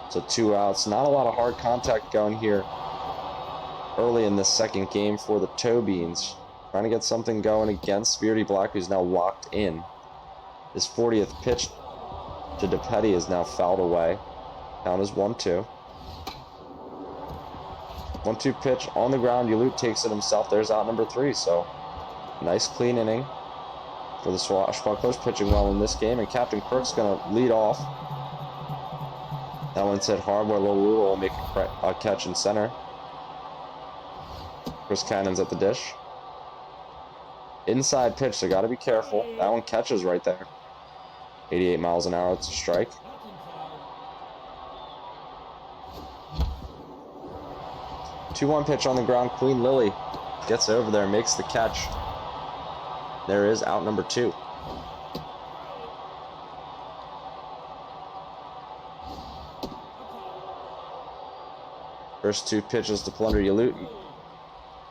So 2 outs. Not a lot of hard contact going here early in this second game for the Toe Beans. Trying to get something going against Beardy Black, who's now locked in. His 40th pitch to DePetty is now fouled away. Count is 1-2. 1-2 pitch on the ground. Yalute takes it himself. There's out number 3. So nice clean inning for the Swashbucklers, pitching well in this game. And Captain Crook's going to lead off. That one's hit hard where Lil Lula will make a catch in center. Chris Cannon's at the dish. Inside pitch, so got to be careful. That one catches right there. 88 miles an hour. It's a strike. Two-one pitch on the ground. Queen Lily gets over there, makes the catch. There is out number 2. First 2 pitches to Plunder Yalute.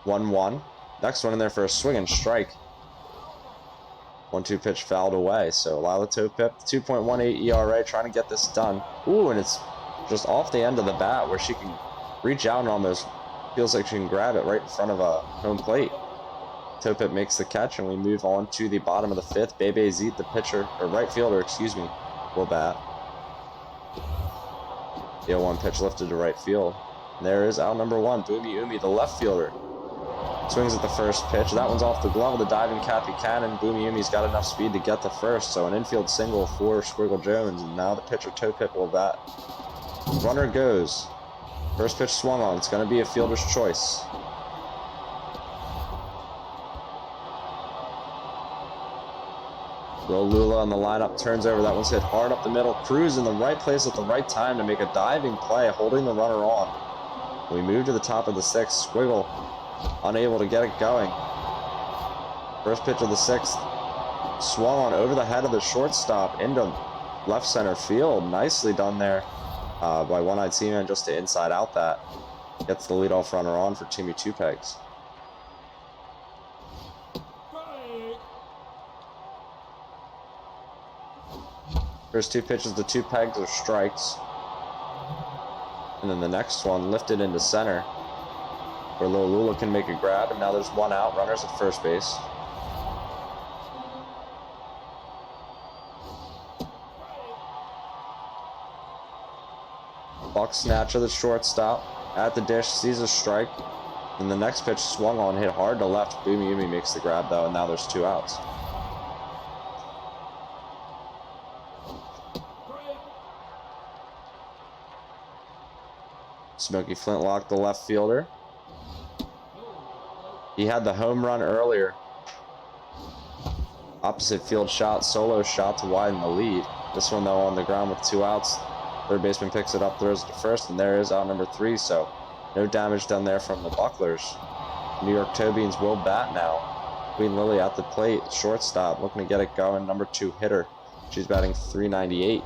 1-1. Next one in there for a swing and strike. 1-2 pitch fouled away. So Lila Topip, 2.18 ERA, trying to get this done. Ooh, and it's just off the end of the bat where she can reach out and almost feels like she can grab it right in front of a home plate. Topip makes the catch, and we move on to the bottom of the 5th. Bebe Zete, the pitcher, or right fielder, excuse me, will bat. The 0-1 pitch lifted to right field. And there is out number 1, Boomy Umi, the left fielder. Swings at the first pitch. That one's off the glove of the diving Kathy Cannon. Boomy Umi's got enough speed to get to first, so an infield single for Squiggle Jones. And now the pitcher Topip will bat. Runner goes. First pitch swung on. It's going to be a fielder's choice. Lil Lula on the lineup turns over. That one's hit hard up the middle. Cruz in the right place at the right time to make a diving play, holding the runner on. We move to the top of the 6th. Squiggle unable to get it going. First pitch of the 6th swung on over the head of the shortstop into left center field. Nicely done there by OneEyedCman just to inside out that. Gets the leadoff runner on for Timmy Two Pegs. First 2 pitches to Two Pegs are strikes. And then the next one lifted into center where Lil Lula can make a grab, and now there's 1 out, runners at first base. Buck snatch of the shortstop at the dish, sees a strike, and the next pitch swung on, hit hard to left. Boomy Umi makes the grab though, and now there's 2 outs. Smokey Flintlock, the left fielder. He had the home run earlier. Opposite field shot, solo shot to widen the lead. This one though on the ground with 2 outs. Third baseman picks it up, throws it to first, and there is out number 3, so no damage done there from the Bucklers. New York Toe Beans will bat now. Queen Lily at the plate, shortstop, looking to get it going, number 2 hitter. She's batting .398.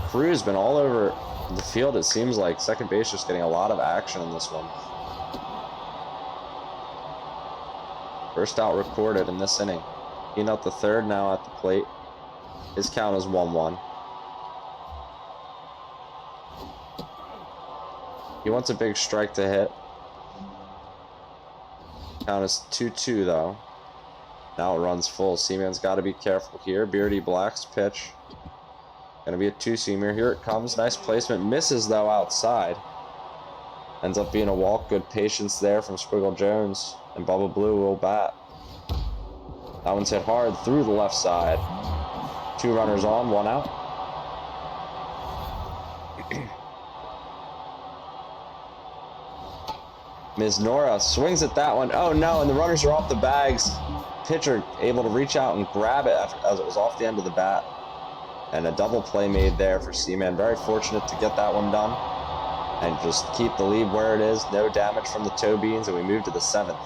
Crew's been all over the field, it seems like. Second base just getting a lot of action in this one. First out recorded in this inning. Enoch the third now at the plate. His count is 1-1. He wants a big strike to hit. Count is 2-2 though. Now it runs full. Seaman's got to be careful here. Beardy Black's pitch. Gonna be a 2-seamer. Here it comes. Nice placement. Misses though outside. Ends up being a walk. Good patience there from Squiggle Jones. And Bubba Blue will bat. That one's hit hard through the left side. 2 runners on, 1 out. Ms. Nora swings at that one. Oh no, and the runners are off the bags. Pitcher able to reach out and grab it as it was off the end of the bat. And a double play made there for Seaman. Very fortunate to get that one done. And just keep the lead where it is. No damage from the Toe Beans, and we move to the 7th.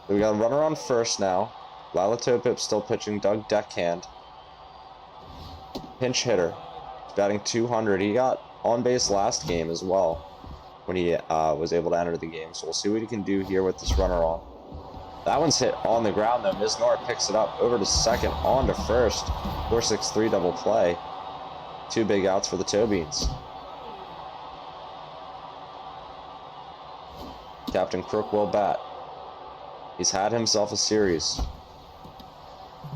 We got a runner on first now. Lila Topip still pitching. Doug Deckhand. Pinch hitter. He's batting .200. He got on base last game as well. when he was able to enter the game. So we'll see what he can do here with this runner on. That one's hit on the ground though. Ms. Nora picks it up over to second, on to first. 4-6-3 double play. 2 big outs for the Toe Beans. Captain Crook will bat. He's had himself a series.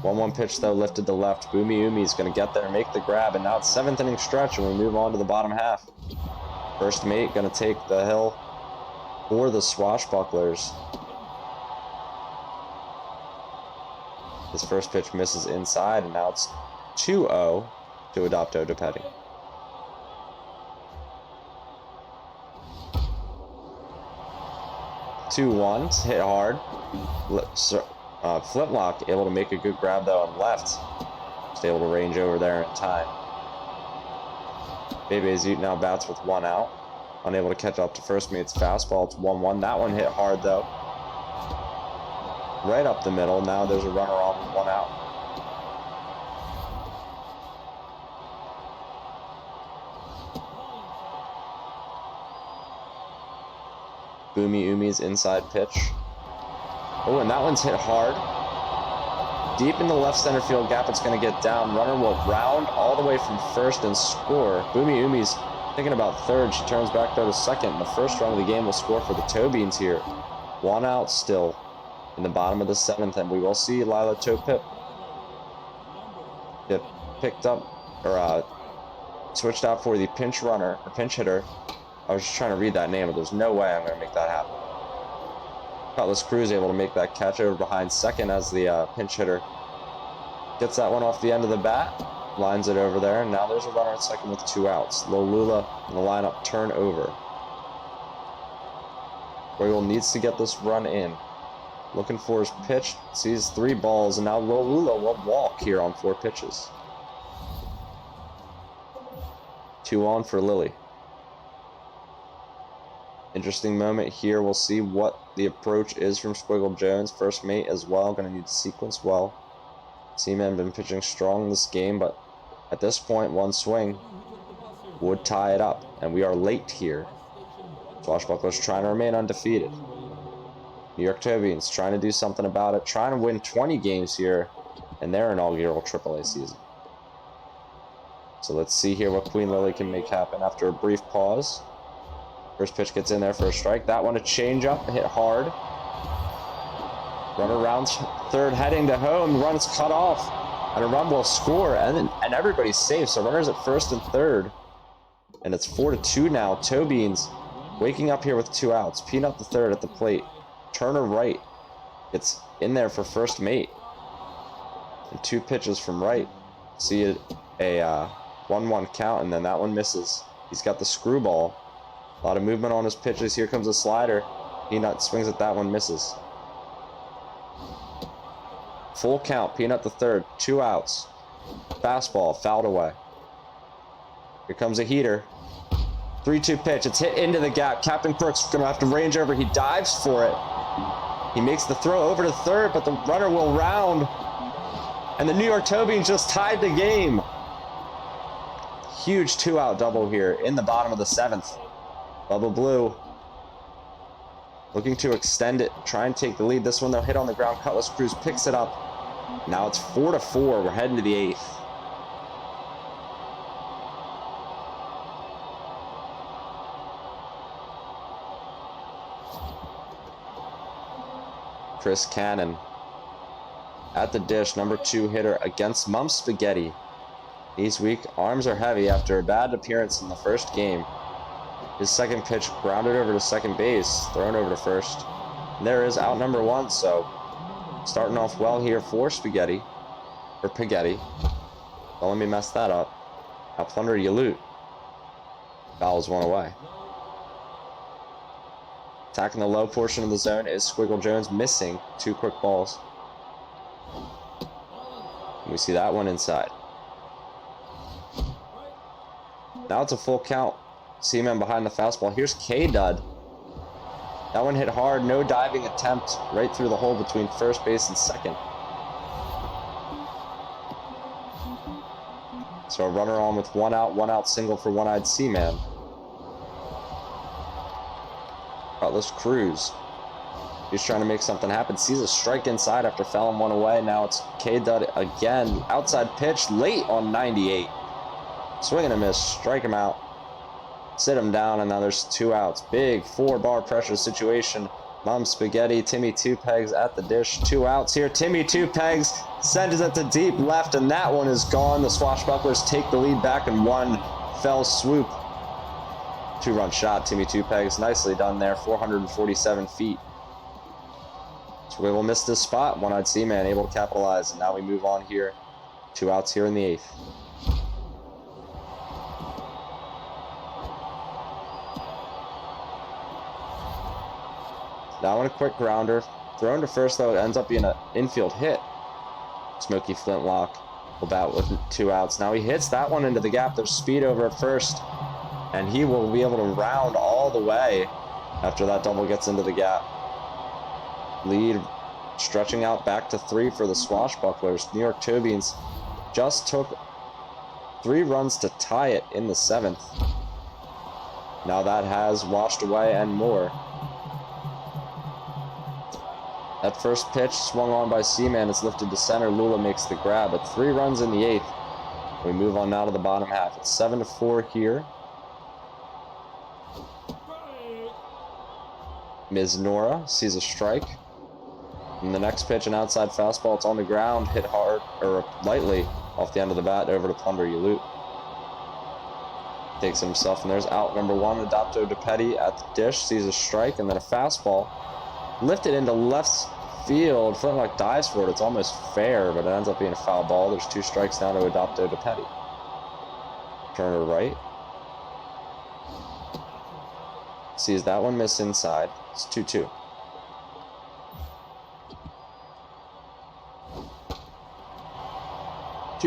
1-1 pitch though, lifted to left. Boomy Umi's going to get there and make the grab, and now it's 7th inning stretch and we move on to the bottom half. First mate going to take the hill for the Swashbucklers. His first pitch misses inside, and now it's 2-0 to adopt Oda Petty. Hit hard. Flintlock able to make a good grab though on left. Just able to range over there in time. Bebe Zoot now bats with 1 out. Unable to catch up to first mate's fastball. It's 1-1. That one hit hard though. Right up the middle. Now there's a runner on with 1 out. Boomy Umi's inside pitch. Oh, and that one's hit hard. Deep in the left center field gap, it's going to get down. Runner will round all the way from first and score. Boomy Umi's thinking about third. She turns back there to second. The first run of the game will score for the Toe Beans here. 1 out still in the bottom of the 7th, and we will see Lila Topip get picked up, or switched out for the pinch runner, or pinch hitter. I was just trying to read that name, but there's no way I'm going to make that happen. Cutlass Cruz able to make that catch over behind second as the pinch hitter gets that one off the end of the bat, lines it over there, and now there's a runner at second with 2 outs. Lolula in the lineup turn over. Squiggle needs to get this run in. Looking for his pitch, sees 3 balls, and now Lolula will walk here on 4 pitches. 2 on for Lily. Interesting moment here. We'll see what the approach is from Squiggle Jones. First mate as well. Going to need to sequence well. Seaman been pitching strong this game, but at this point, 1 swing would tie it up. And we are late here. Swashbucklers trying to remain undefeated. New York Toe Beans trying to do something about it. Trying to win 20 games here in their inaugural AAA season. So let's see here what Queen Lily can make happen after a brief pause. First pitch gets in there for a strike. That one a changeup, hit hard. Runner rounds third, heading to home. Run's cut off, and a run will score, and everybody's safe. So runners at first and third, and it's 4-2 now. Toe Beans waking up here with 2 outs. Peanut the third at the plate. Turner right gets in there for first mate, and 2 pitches from right. See a 1-1 count, and then that one misses. He's got the screwball. A lot of movement on his pitches. Here comes a slider. Peanut swings at that one, misses. Full count. Peanut the third. 2 outs. Fastball fouled away. Here comes a heater. 3-2 pitch. It's hit into the gap. Captain Crook's going to have to range over. He dives for it. He makes the throw over to third, but the runner will round. And the New York Toe Beans just tied the game. Huge 2-out double here in the bottom of the 7th. Bubba Blue looking to extend it, try and take the lead. This one though hit on the ground. Cutlass Cruz picks it up. Now it's 4-4. We're heading to the 8th. Chris Cannon at the dish, number 2 hitter against Mum Spaghetti. He's weak. Arms are heavy after a bad appearance in the first game. His second pitch grounded over to second base, thrown over to first. And there is out number 1, so starting off well here for Spaghetti, or Paghetti. Don't let me mess that up. Now Plunder Yalut. Fouls 1 away. Attacking the low portion of the zone is Squiggle Jones, missing 2 quick balls. And we see that one inside. Now it's a full count. Seaman behind the fastball. Here's K-Dud. That one hit hard. No diving attempt. Right through the hole between first base and second. So a runner on with 1 out. 1 out single for OneEyedCman. Cutlass Cruz. He's trying to make something happen. Sees a strike inside after fouling one away. Now it's K-Dud again. Outside pitch late on 98. Swing and a miss. Strike him out. Sit him down, and now there's 2 outs. Big 4-bar pressure situation. Mom Spaghetti, Timmy Two Pegs at the dish. 2 outs here. Timmy Two Pegs sends it to deep left, and that one is gone. The Swashbucklers take the lead back in one fell swoop. 2-run shot, Timmy Two Pegs. Nicely done there. 447 feet. Squiggle missed his spot. OneEyedCman able to capitalize, and now we move on here. 2 outs here in the 8th. That one a quick grounder. Thrown to first, though, it ends up being an infield hit. Smokey Flintlock will bat with 2 outs. Now he hits that one into the gap. There's speed over at first, and he will be able to round all the way after that double gets into the gap. Lead stretching out back to 3 for the Swashbucklers. New York Tobeans just took 3 runs to tie it in the 7th. Now that has washed away and more. That first pitch swung on by Seaman. It's lifted to center. Lula makes the grab at 3 runs in the 8th. We move on now to the bottom half. It's 7-4 here. Ms. Nora sees a strike. And the next pitch, an outside fastball. It's on the ground, hit hard, or lightly off the end of the bat over to Plunder Yalut. Takes himself, and there's out number 1. Adopto DePetty at the dish, sees a strike, and then a fastball. Lifted into left field. Flintlock dives for it. It's almost fair, but it ends up being a foul ball. There's 2 strikes now to Adopto DePetty. Turner right. Sees that one miss inside. It's 2-2.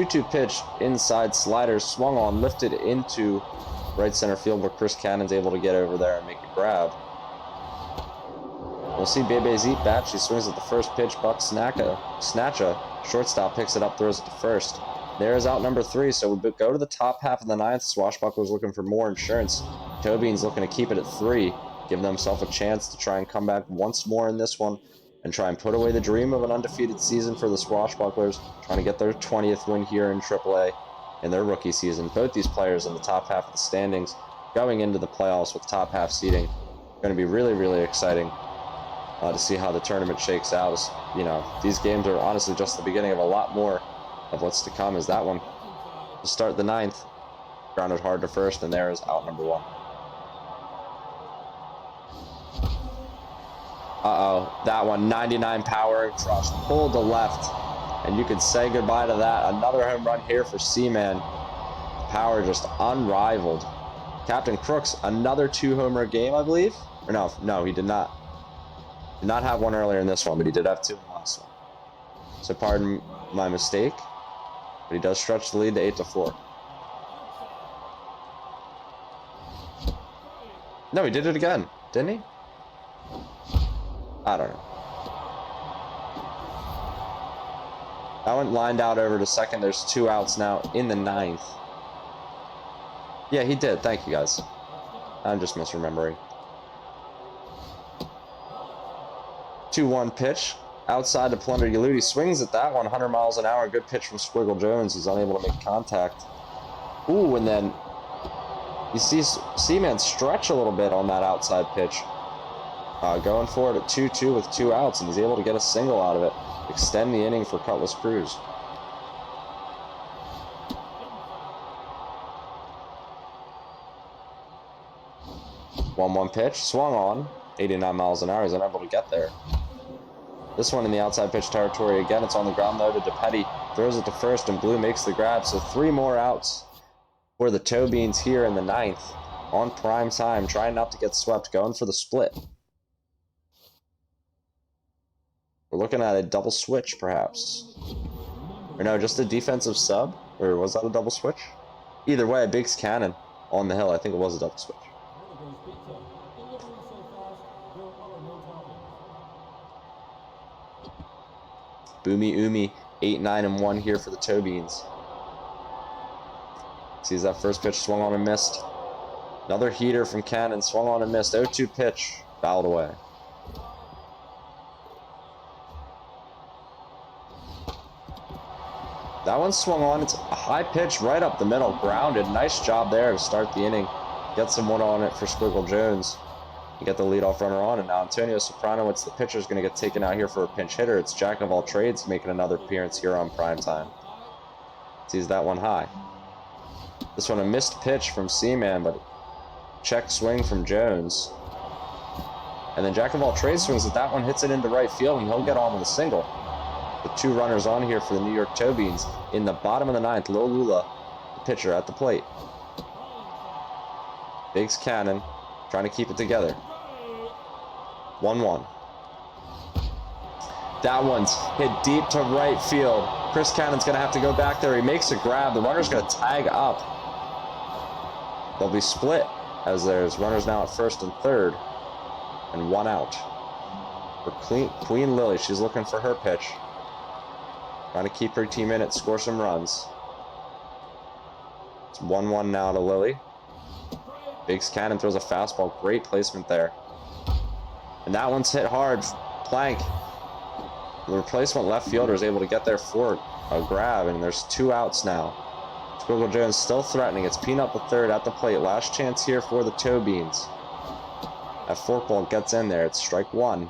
Two pitch, inside slider, swung on, lifted into right center field, where Chris Cannon's able to get over there and make a grab. We'll see Bebe Zeep bat. She swings at the first pitch. Buck Snatcha. Shortstop picks it up, throws it to first. There is out number 3, so we go to the top half of the 9th. Swashbucklers looking for more insurance. Tobeans looking to keep it at 3. Give themselves a chance to try and come back once more in this one and try and put away the dream of an undefeated season for the Swashbucklers, trying to get their 20th win here in AAA in their rookie season. Both these players in the top half of the standings going into the playoffs with top half seeding. Going to be really, really exciting to see how the tournament shakes out. As, you know, these games are honestly just the beginning of a lot more of what's to come. As that one to start the 9th, grounded hard to first, and there is out number 1. Uh-oh, that one, 99 power and crushed, pulled to left, and you can say goodbye to that. Another home run here for Seaman. Power just unrivaled. Captain Crooks, another 2-homer game, I believe? Or no, he did not. Did not have one earlier in this one, but he did have 2 in the last one. So pardon my mistake, but he does stretch the lead to 8-4. No, he did it again, didn't he? I don't know. That one lined out over to second. There's 2 outs now in the 9th. Yeah, he did. Thank you, guys. I'm just misremembering. 2-1 pitch. Outside to Plunder Yalut. He swings at that one, 100 miles an hour. Good pitch from Squiggle Jones. He's unable to make contact. Ooh, and then you see Seaman stretch a little bit on that outside pitch. Going for it at 2-2 with 2 outs, and he's able to get a single out of it. Extend the inning for Cutlass Cruz. One pitch, swung on, 89 miles an hour. He's unable to get there. This one in the outside pitch territory again. It's on the ground though to DePetty. Throws it to first, and Blue makes the grab. So 3 more outs for the Tobeans here in the 9th. On prime time, trying not to get swept, going for the split. We're looking at a double switch, perhaps. Or no, just a defensive sub? Or was that a double switch? Either way, Biggs Cannon on the hill. I think it was a double switch. Boomy Oomy, 8-9-1 here for the Tobeans. Sees that first pitch swung on and missed. Another heater from Cannon, swung on and missed. 0-2 pitch. Fouled away. That one swung on. It's a high pitch right up the middle. Grounded. Nice job there to start the inning. Get someone on it for Squiggle Jones. You get the leadoff runner on, and now Antonio Soprano, it's the pitcher, is going to get taken out here for a pinch hitter. It's Jack of all trades making another appearance here on primetime. Sees that one high. This one a missed pitch from Seaman, but check swing from Jones. And then Jack of all trades swings at that one, hits it into right field, and he'll get on with a single. The two runners on here for the New York Toe Beans. In the bottom of the ninth, Lil Lula, the pitcher, at the plate. Biggs Cannon trying to keep it together. 1-1. That one's hit deep to right field. Chris Cannon's going to have to go back there. He makes a grab. The runner's going to tag up. They'll be split as there's runners now at first and third. And one out. For Queen Lily, she's looking for her pitch. Trying to keep her team in it, score some runs. It's 1-1 now to Lily. Biggs Cannon throws a fastball. Great placement there. And that one's hit hard. Plank. The replacement left fielder is able to get there for a grab, and there's 2 outs now. Squiggle Jones still threatening. It's Peanut the third at the plate. Last chance here for the Toe Beans. That forkball gets in there. It's strike 1.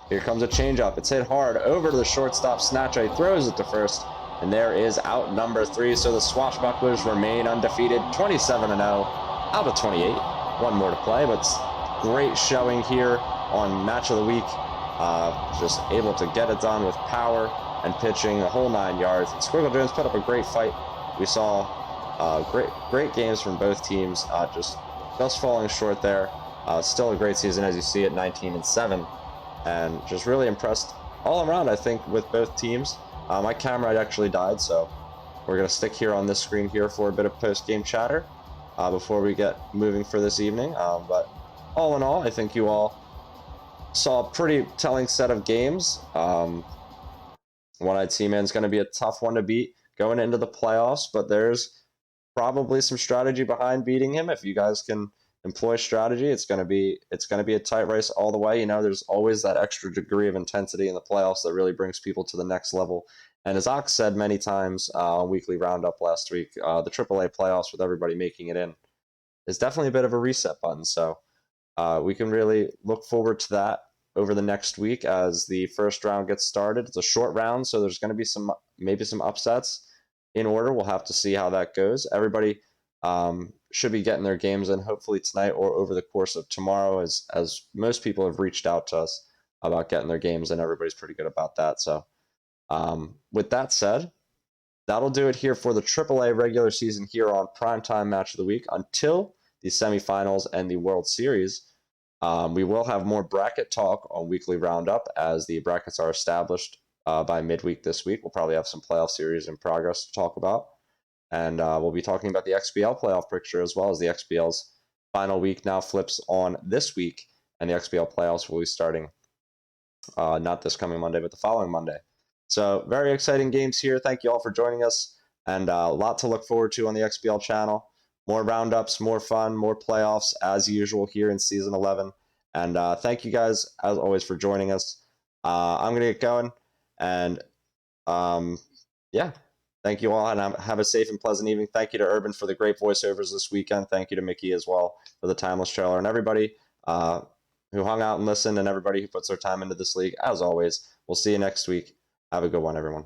Here comes a changeup. It's hit hard over to the shortstop. Snatcher. He throws it to first. And there is out number 3. So the Swashbucklers remain undefeated. 27-0 out of 28. One more to play, but great showing here on Match of the Week. Just able to get it done with power and pitching the whole 9 yards. And Squiggle Jones put up a great fight. We saw great games from both teams. Just falling short there. Still a great season as you see at 19-7. And just really impressed all around, I think, with both teams. My camera actually died, so we're going to stick here on this screen here for a bit of post-game chatter before we get moving for this evening. But all in all, I think you all saw a pretty telling set of games. OneEyedCman is going to be a tough one to beat going into the playoffs, but there's probably some strategy behind beating him. If you guys can employ strategy, it's going to be a tight race all the way. You know, there's always that extra degree of intensity in the playoffs that really brings people to the next level. And as Ox said many times on Weekly Roundup last week, the AAA playoffs with everybody making it in is definitely a bit of a reset button. So we can really look forward to that over the next week as the first round gets started. It's a short round, so there's going to be maybe some upsets in order. We'll have to see how that goes. Everybody should be getting their games in hopefully tonight or over the course of tomorrow, as most people have reached out to us about getting their games in. Everybody's pretty good about that. So with that said, that'll do it here for the AAA regular season here on Primetime Match of the Week until the semifinals and the World Series. We will have more bracket talk on Weekly Roundup as the brackets are established by midweek this week. We'll probably have some playoff series in progress to talk about. And we'll be talking about the XBL playoff picture as well, as the XBL's final week now flips on this week. And the XBL playoffs will be starting not this coming Monday, but the following Monday. So very exciting games here. Thank you all for joining us. And a lot to look forward to on the XBL channel. More roundups, more fun, more playoffs as usual here in Season 11. And thank you guys, as always, for joining us. I'm going to get going. And yeah. Thank you all, and have a safe and pleasant evening. Thank you to Urban for the great voiceovers this weekend. Thank you to Mickey as well for the timeless trailer, and everybody who hung out and listened, and everybody who puts their time into this league. As always, we'll see you next week. Have a good one, everyone.